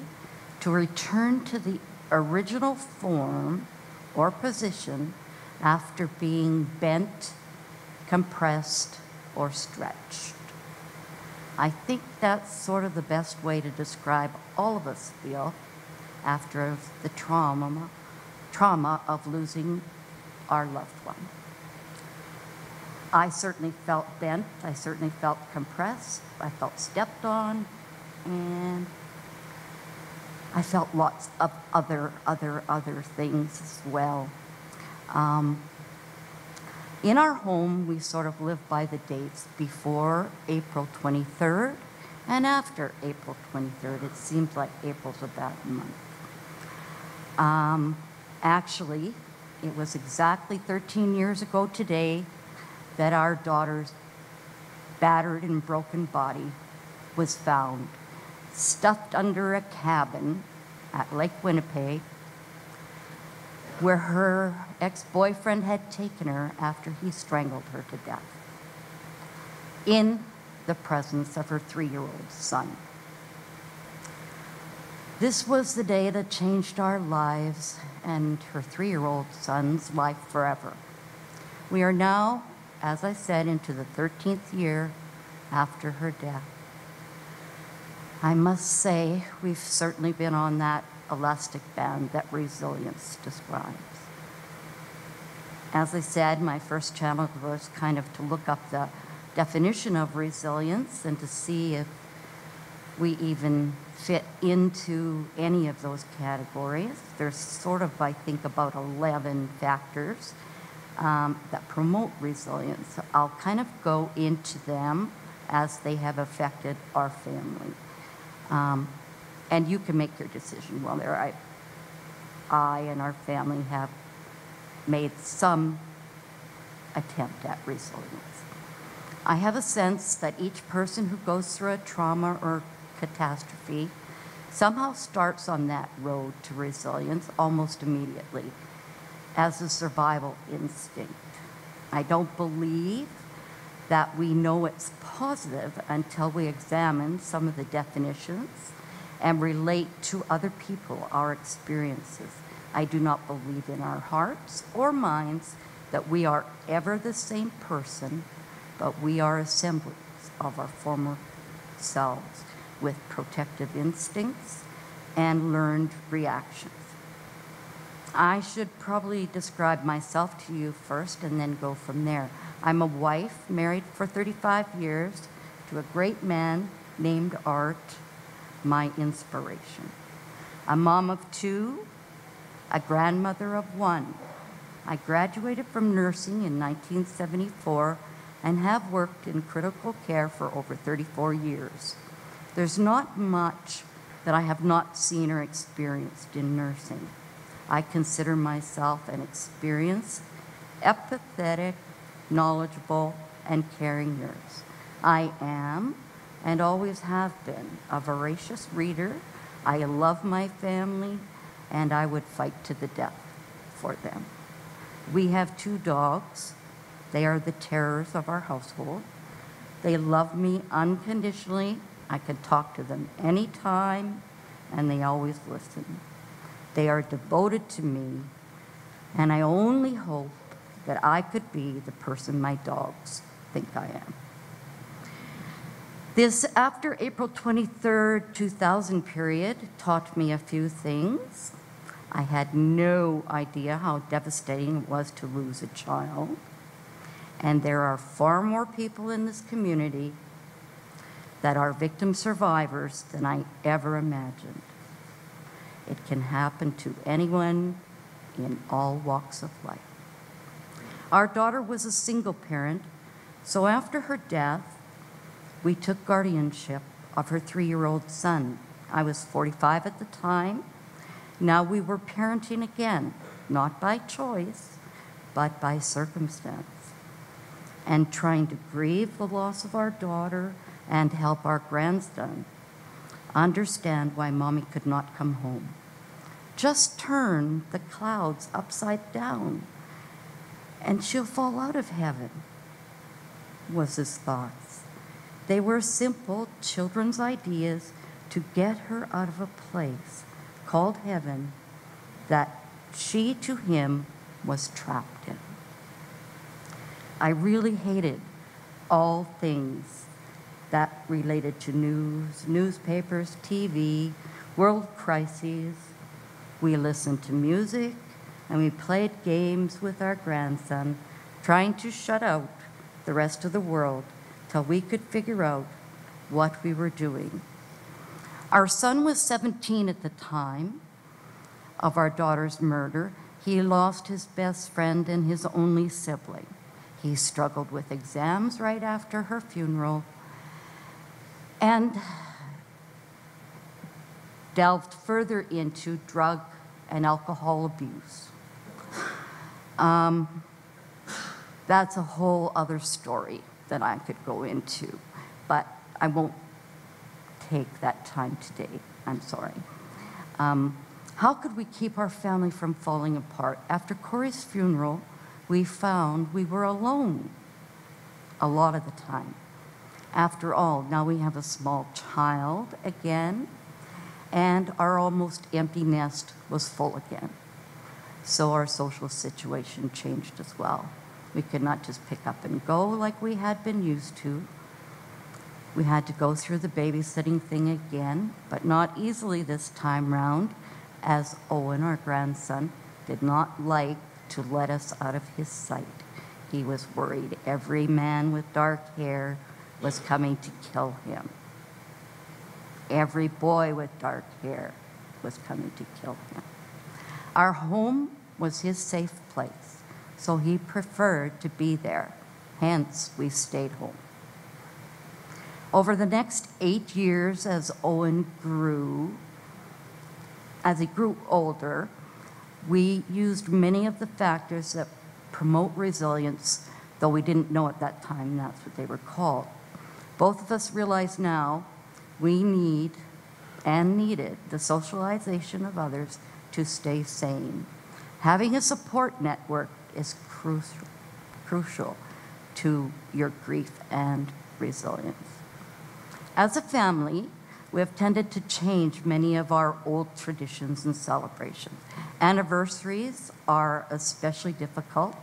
to return to the original form or position after being bent, compressed, or stretched. I think that's sort of the best way to describe all of us feel after the trauma of losing our loved one. I certainly felt bent, I certainly felt compressed, I felt stepped on, and I felt lots of other things as well. In our home, we sort of live by the dates before April 23rd and after April 23rd. It seems like April's a bad month. Actually, it was exactly 13 years ago today that our daughter's battered and broken body was found, stuffed under a cabin at Lake Winnipeg, where her ex-boyfriend had taken her after he strangled her to death, in the presence of her 3-year-old son. This was the day that changed our lives and her 3-year-old son's life forever. We are now, as I said, into the 13th year after her death. I must say, we've certainly been on that elastic band that resilience describes. As I said, my first channel was kind of to look up the definition of resilience and to see if we even fit into any of those categories. There's sort of, I think, about 11 factors that promote resilience. I'll kind of go into them as they have affected our family. And you can make your decision whether I and our family have made some attempt at resilience. I have a sense that each person who goes through a trauma or catastrophe somehow starts on that road to resilience almost immediately as a survival instinct. I don't believe that we know it's positive until we examine some of the definitions and relate to other people our experiences. I do not believe in our hearts or minds that we are ever the same person, but we are assemblies of our former selves with protective instincts and learned reactions. I should probably describe myself to you first and then go from there. I'm a wife, married for 35 years to a great man named Art, my inspiration. A mom of 2, a grandmother of 1. I graduated from nursing in 1974 and have worked in critical care for over 34 years. There's not much that I have not seen or experienced in nursing. I consider myself an experienced, empathetic, knowledgeable, and caring nurse. I am, and always have been, a voracious reader. I love my family, and I would fight to the death for them. We have 2 dogs. They are the terrors of our household. They love me unconditionally. I can talk to them anytime, and they always listen. They are devoted to me, and I only hope that I could be the person my dogs think I am. This after April 23rd, 2000 period taught me a few things. I had no idea how devastating it was to lose a child. And there are far more people in this community that are victim survivors than I ever imagined. It can happen to anyone in all walks of life. Our daughter was a single parent, so after her death, we took guardianship of her 3-year-old son. I was 45 at the time. Now we were parenting again, not by choice, but by circumstance, and trying to grieve the loss of our daughter and help our grandson understand why Mommy could not come home. Just turn the clouds upside down and she'll fall out of heaven, was his thoughts. They were simple children's ideas to get her out of a place called heaven that she, to him, was trapped in. I really hated all things that related to news, newspapers, TV, world crises. We listened to music and we played games with our grandson, trying to shut out the rest of the world till we could figure out what we were doing. Our son was 17 at the time of our daughter's murder. He lost his best friend and his only sibling. He struggled with exams right after her funeral and delved further into drug and alcohol abuse. That's a whole other story that I could go into, but I won't take that time today. I'm sorry. How could we keep our family from falling apart? After Corey's funeral, we found we were alone a lot of the time. After all, now we have a small child again, and our almost empty nest was full again. So our social situation changed as well. We could not just pick up and go like we had been used to. We had to go through the babysitting thing again, but not easily this time round, as Owen, our grandson, did not like to let us out of his sight. He was worried every man with dark hair was coming to kill him. Every boy with dark hair was coming to kill him. Our home was his safe place, so he preferred to be there. Hence, we stayed home. Over the next 8 years, as he grew older, we used many of the factors that promote resilience, though we didn't know at that time that's what they were called. Both of us realize now we need and needed the socialization of others to stay sane. Having a support network is crucial to your grief and resilience. As a family, we have tended to change many of our old traditions and celebrations. Anniversaries are especially difficult.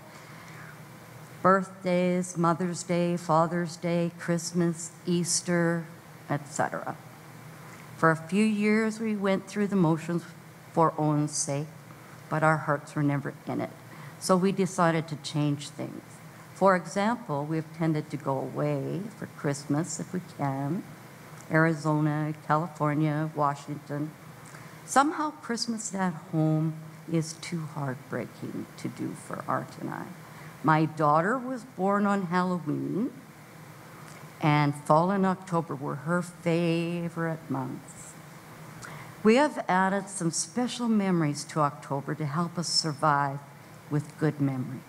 Birthdays, Mother's Day, Father's Day, Christmas, Easter, etc. For a few years, we went through the motions for Owen's sake, but our hearts were never in it. So we decided to change things. For example, we've tended to go away for Christmas if we can. Arizona, California, Washington. Somehow Christmas at home is too heartbreaking to do for Art and I. My daughter was born on Halloween, and fall and October were her favorite months. We have added some special memories to October to help us survive with good memories.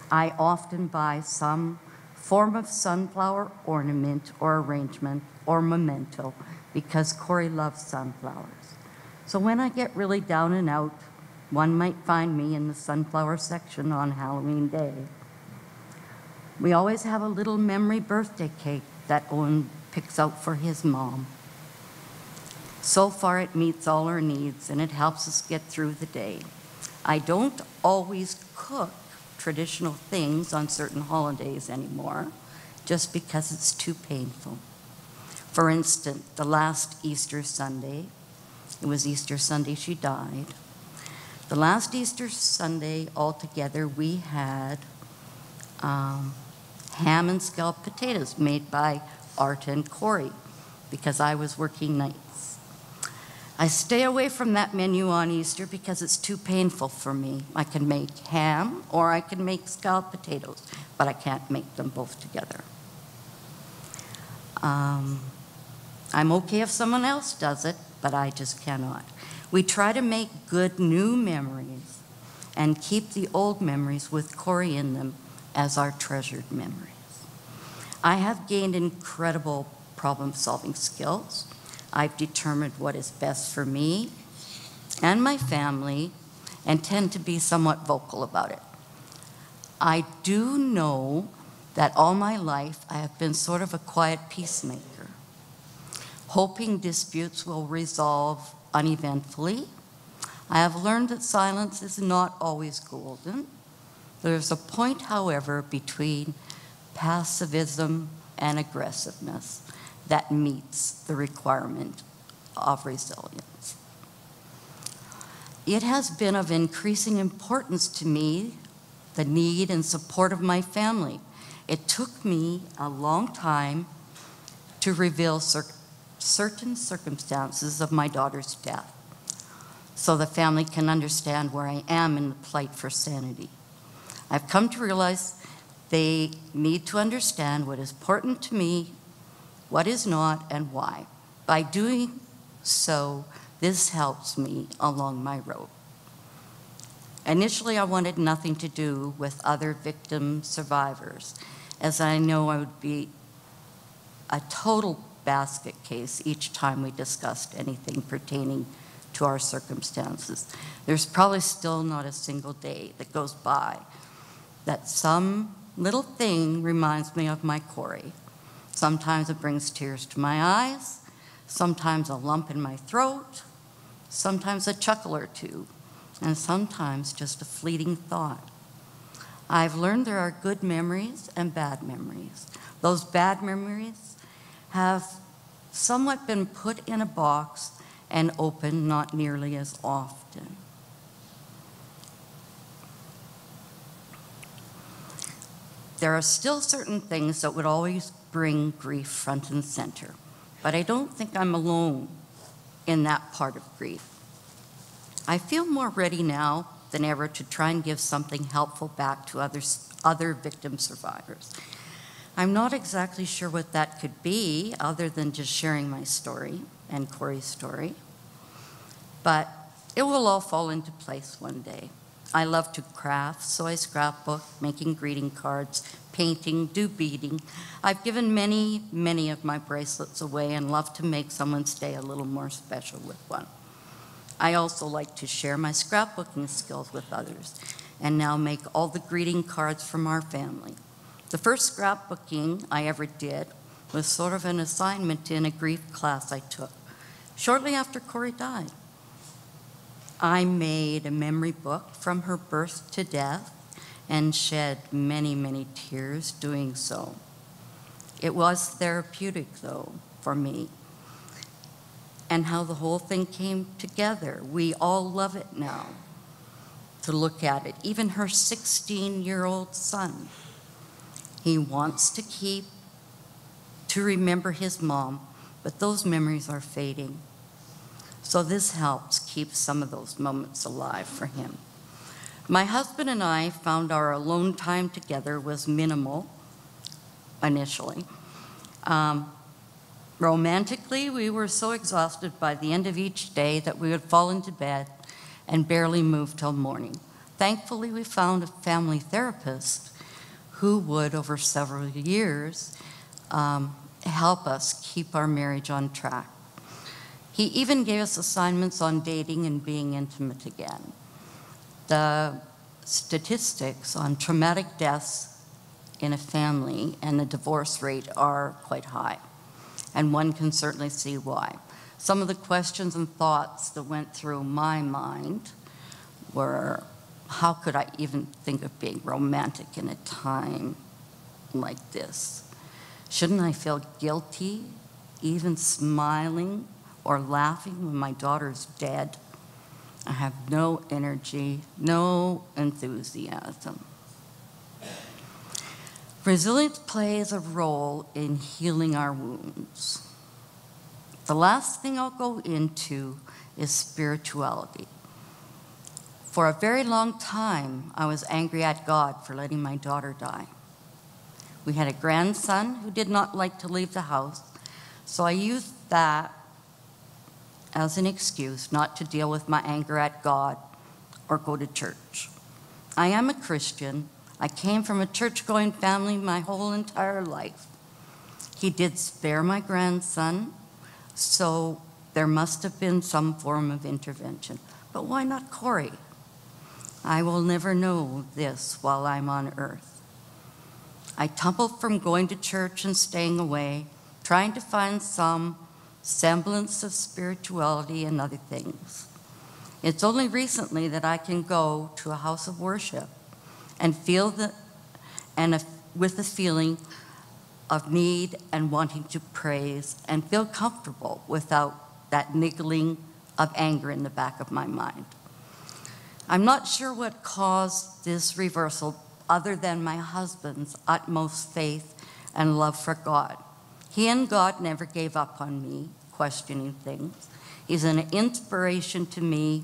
I often buy some form of sunflower ornament or arrangement or memento because Corey loves sunflowers. So when I get really down and out, one might find me in the sunflower section on Halloween Day. We always have a little memory birthday cake that Owen picks out for his mom. So far it meets all our needs and it helps us get through the day. I don't always cook traditional things on certain holidays anymore, just because it's too painful. For instance, the last Easter Sunday, it was Easter Sunday she died. The last Easter Sunday altogether, we had ham and scalloped potatoes made by Art and Corey because I was working nights. I stay away from that menu on Easter because it's too painful for me. I can make ham or I can make scalloped potatoes, but I can't make them both together. I'm okay if someone else does it, but I just cannot. We try to make good new memories and keep the old memories with Corey in them as our treasured memories. I have gained incredible problem-solving skills. I've determined what is best for me and my family and tend to be somewhat vocal about it. I do know that all my life I have been sort of a quiet peacemaker, hoping disputes will resolve uneventfully. I have learned that silence is not always golden. There's a point, however, between pacifism and aggressiveness that meets the requirement of resilience. It has been of increasing importance to me, the need and support of my family. It took me a long time to reveal certain circumstances of my daughter's death, so the family can understand where I am in the plight for sanity. I've come to realize they need to understand what is important to me, what is not, and why. By doing so, this helps me along my road. Initially, I wanted nothing to do with other victim survivors, as I know I would be a total basket case each time we discussed anything pertaining to our circumstances. There's probably still not a single day that goes by that some little thing reminds me of my Corey. Sometimes it brings tears to my eyes, sometimes a lump in my throat, sometimes a chuckle or two, and sometimes just a fleeting thought. I've learned there are good memories and bad memories. Those bad memories have somewhat been put in a box and opened not nearly as often. There are still certain things that would always bring grief front and center, but I don't think I'm alone in that part of grief. I feel more ready now than ever to try and give something helpful back to other victim survivors. I'm not exactly sure what that could be other than just sharing my story and Corey's story, but it will all fall into place one day. I love to craft, so I scrapbook, making greeting cards, painting, do beading. I've given many, many of my bracelets away and love to make someone's day a little more special with one. I also like to share my scrapbooking skills with others and now make all the greeting cards from our family. The first scrapbooking I ever did was sort of an assignment in a grief class I took shortly after Corey died. I made a memory book from her birth to death and shed many, many tears doing so. It was therapeutic, though, for me, and how the whole thing came together. We all love it now to look at it. Even her 16-year-old son, he wants to remember his mom, but those memories are fading. So this helps keep some of those moments alive for him. My husband and I found our alone time together was minimal initially. Romantically, we were so exhausted by the end of each day that we would fall into bed and barely move till morning. Thankfully, we found a family therapist who would, over several years, help us keep our marriage on track. He even gave us assignments on dating and being intimate again. The statistics on traumatic deaths in a family and the divorce rate are quite high, and one can certainly see why. Some of the questions and thoughts that went through my mind were, how could I even think of being romantic in a time like this? Shouldn't I feel guilty even smiling or laughing when my daughter's dead? I have no energy, no enthusiasm. Resilience plays a role in healing our wounds. The last thing I'll go into is spirituality. For a very long time, I was angry at God for letting my daughter die. We had a grandson who did not like to leave the house, so I used that as an excuse not to deal with my anger at God or go to church. I am a Christian. I came from a church-going family my whole entire life. He did spare my grandson, so there must have been some form of intervention. But why not Corey? I will never know this while I'm on earth. I tumbled from going to church and staying away, trying to find some semblance of spirituality and other things. It's only recently that I can go to a house of worship and feel with a feeling of need and wanting to praise and feel comfortable without that niggling of anger in the back of my mind. I'm not sure what caused this reversal other than my husband's utmost faith and love for God. He and God never gave up on me, questioning things. He's an inspiration to me,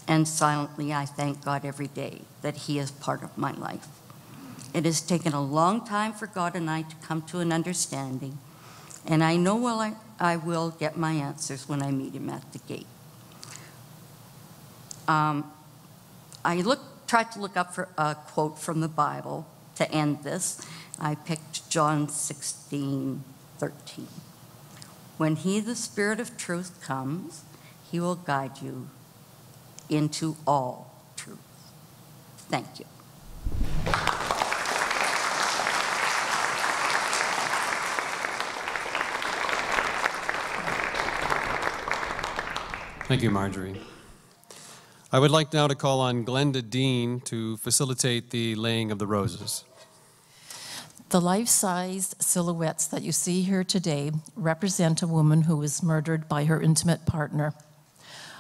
and silently I thank God every day that He is part of my life. It has taken a long time for God and I to come to an understanding, and I know I will get my answers when I meet Him at the gate. I tried to look up for a quote from the Bible to end this. I picked John 16:13. When He, the Spirit of truth, comes, He will guide you into all truth. Thank you. Thank you, Marjorie. I would like now to call on Glenda Dean to facilitate the laying of the roses. The life-sized silhouettes that you see here today represent a woman who was murdered by her intimate partner,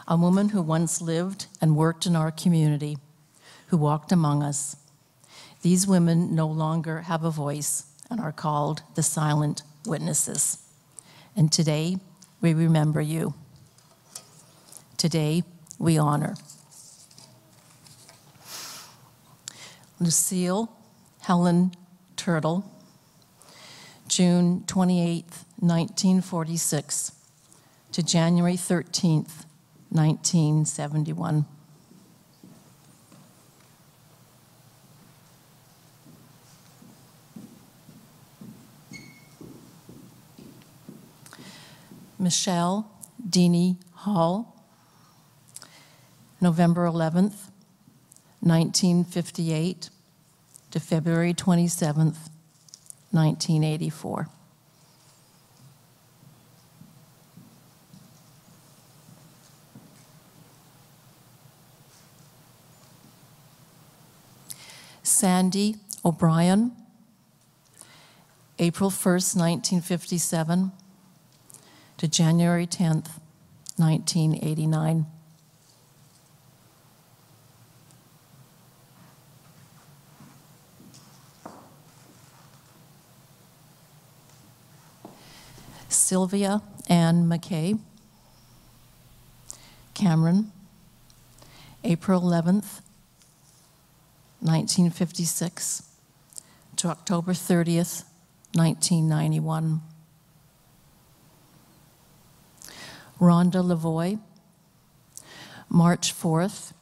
a woman who once lived and worked in our community, who walked among us. These women no longer have a voice and are called the silent witnesses. And today, we remember you. Today, we honor Lucille Helen Turtle, June 28, 1946, to January 13, 1971. Michelle Deanie Hall, November 11th, 1958 to February 27th, 1984. Sandy O'Brien, April 1st, 1957 to January 10th, 1989. Sylvia Ann McKay, Cameron, April 11th, 1956 to October 30th, 1991. Rhonda Lavoie, March 4th,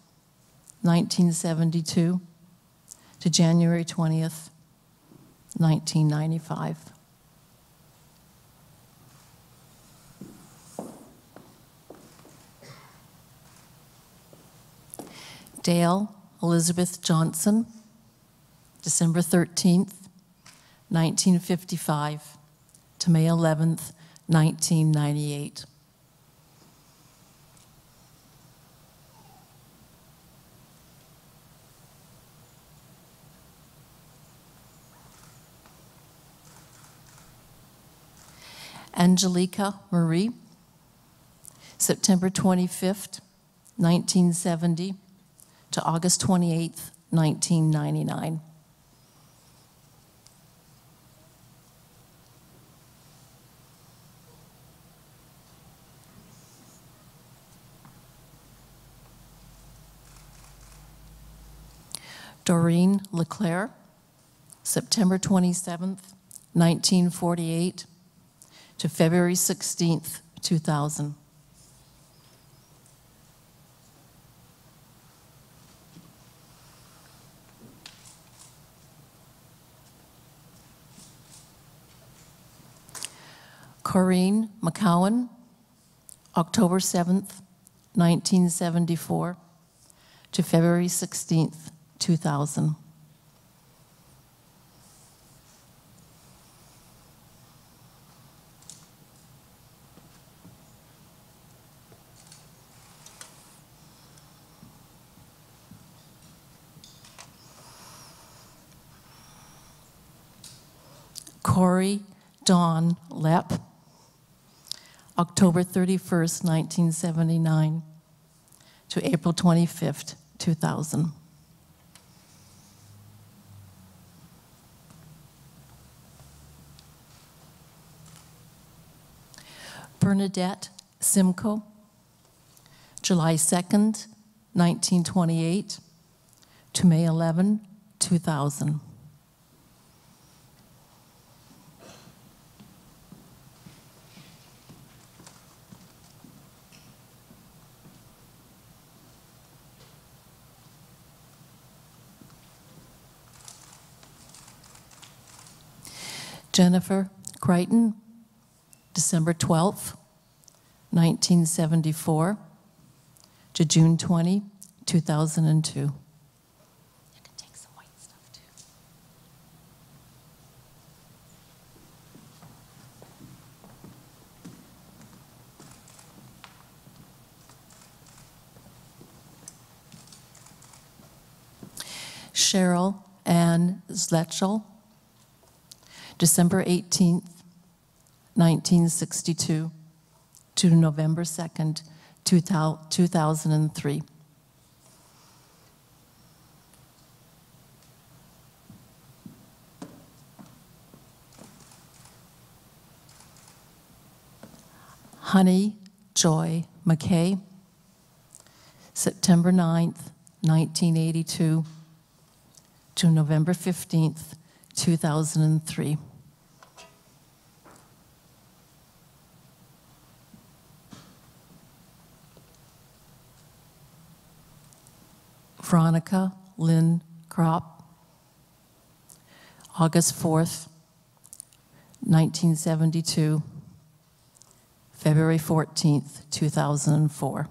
1972 to January 20th, 1995. Dale Elizabeth Johnson, December 13th, 1955 to May 11th, 1998. Angelica Marie, September 25th, 1970 to August 28th, 1999. Doreen LeClaire, September 27th, 1948 to February 16th, 2000. Corrine McCowan, October 7th, 1974 to February 16th, 2000. Corey Dawn Lepp, October 31st, 1979 to April 25th, 2000. Bernadette Simcoe, July 2nd, 1928 to May 11, 2000. Jennifer Crichton, December 12th, 1974 to June 20, 2002. You can take some white stuff too. Cheryl Ann Zletchel, December 18th, 1962 to November 2nd, 2003. Honey Joy McKay, September 9th, 1982 to November 15th, 2003. Veronica Lynn Kropp, August 4th, 1972, February 14th, 2004.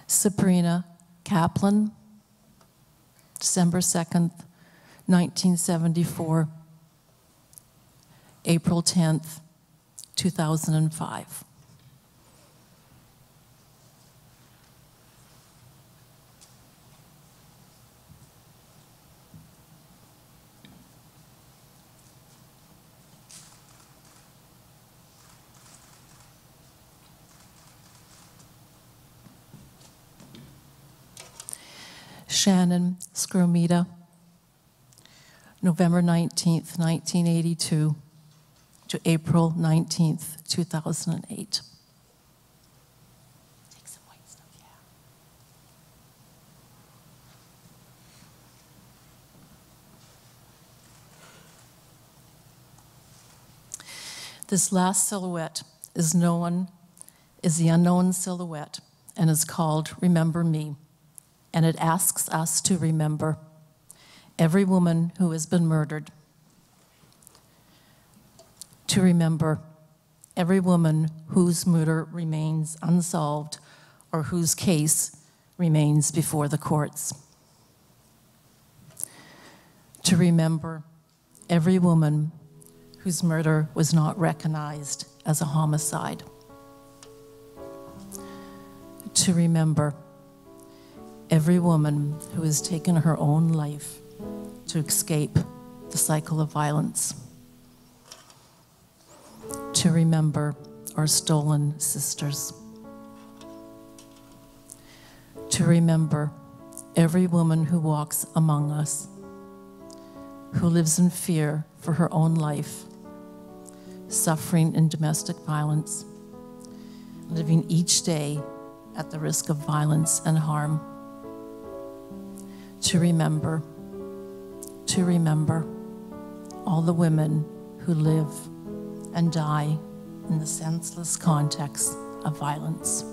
Sabrina Kaplan, December 2nd, 1974, April 10th, 2005. Shannon Scromita, November 19th, 1982 to April 19th, 2008. Take some white stuff, yeah. This last silhouette is the unknown silhouette and is called Remember Me. And it asks us to remember every woman who has been murdered, to remember every woman whose murder remains unsolved or whose case remains before the courts, to remember every woman whose murder was not recognized as a homicide, to remember every woman who has taken her own life to escape the cycle of violence, to remember our stolen sisters. To remember every woman who walks among us, who lives in fear for her own life, suffering in domestic violence, living each day at the risk of violence and harm. To remember all the women who live and die in the senseless context of violence.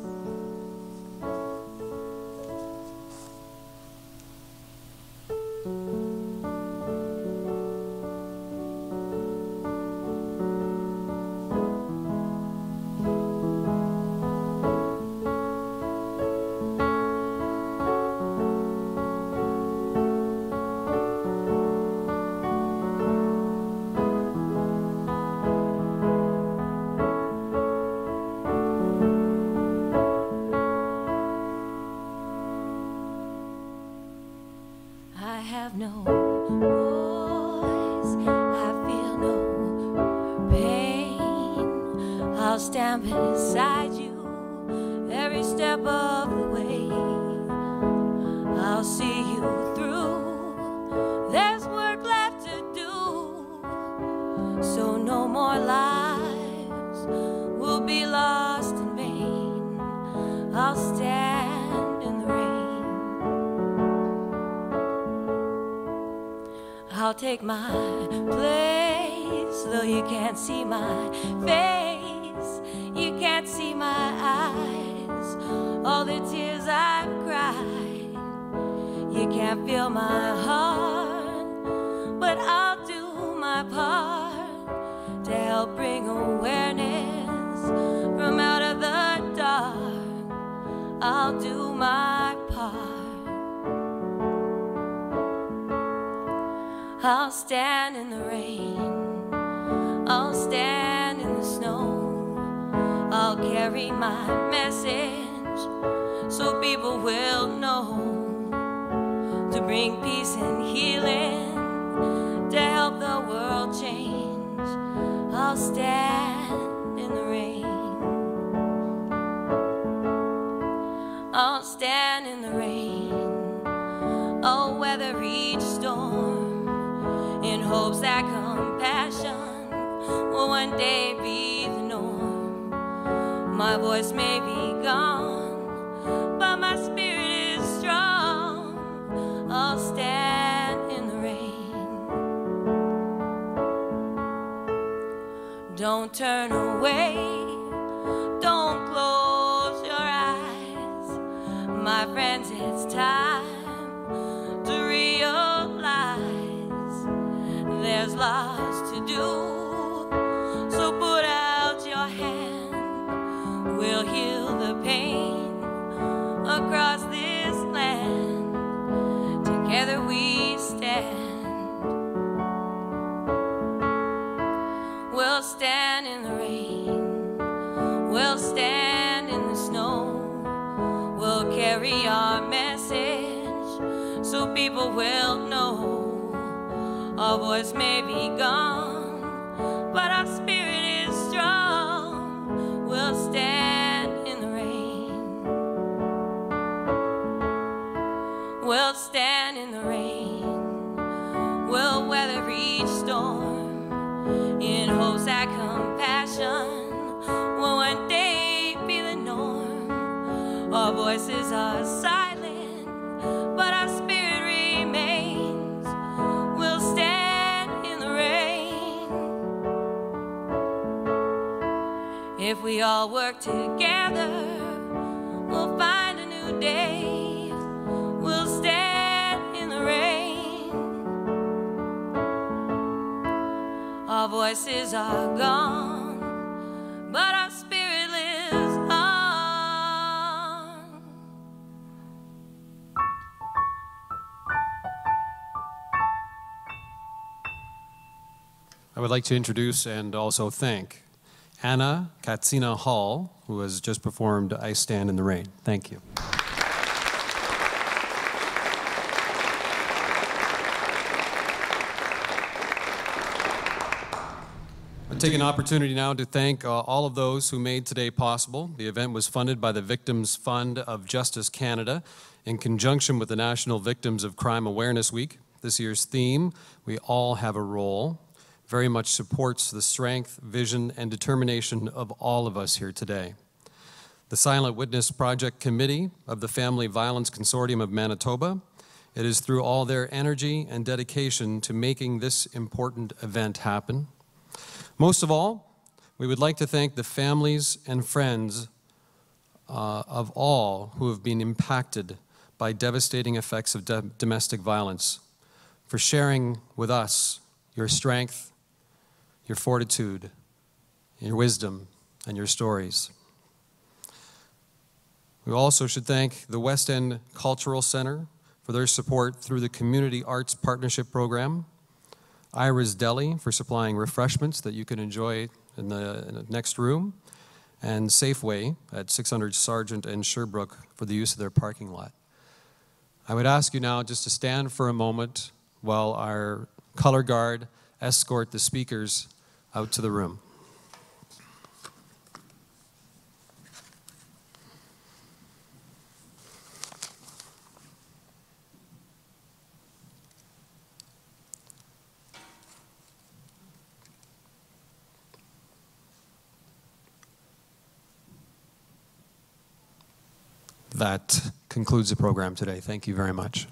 Stand beside you every step of the way. I'll see you through. There's work left to do, so no more lives will be lost in vain. I'll stand in the rain. I'll take my place, though you can't see my face. You can't see my eyes, all the tears I've cried. You can't feel my heart, but I'll do my part to help bring awareness from out of the dark. I'll do my part. I'll stand in the rain, I'll stand in the snow. I'll carry my message so people will know, to bring peace and healing, to help the world change. I'll stand in the rain. I'll stand in the rain. I'll weather each storm in hopes that compassion will one day be the norm. My voice may be gone, but my spirit is strong. I'll stand in the rain. Don't turn away, don't close your eyes. My friends, it's time to realize there's lots to do. So put out your hand. We'll heal the pain across this land. Together we stand. We'll stand in the rain. We'll stand in the snow. We'll carry our message so people will know. Our voice may be gone, but our spirit is strong. We'll stand in the rain. We'll stand in the rain. We'll weather each storm in hopes that compassion will one day be the norm. Our voices are silent, but our spirit remains. We'll stand in the rain. If we all work together, we'll find a new day. We'll stand in the rain. Our voices are gone, but our spirit lives on. I would like to introduce and also thank Anna Katsina Hall, who has just performed I Stand in the Rain. Thank you. I take an opportunity now to thank all of those who made today possible. The event was funded by the Victims Fund of Justice Canada in conjunction with the National Victims of Crime Awareness Week. This year's theme, We All Have a Role, very much supports the strength, vision, and determination of all of us here today. The Silent Witness Project Committee of the Family Violence Consortium of Manitoba, it is through all their energy and dedication to making this important event happen. Most of all, we would like to thank the families and friends of all who have been impacted by devastating effects of domestic violence for sharing with us your strength, your fortitude, your wisdom, and your stories. We also should thank the West End Cultural Center for their support through the Community Arts Partnership Program, Ira's Deli for supplying refreshments that you can enjoy in the next room, and Safeway at 600 Sargent and Sherbrooke for the use of their parking lot. I would ask you now just to stand for a moment while our color guard escort the speakers out to the room. That concludes the program today. Thank you very much.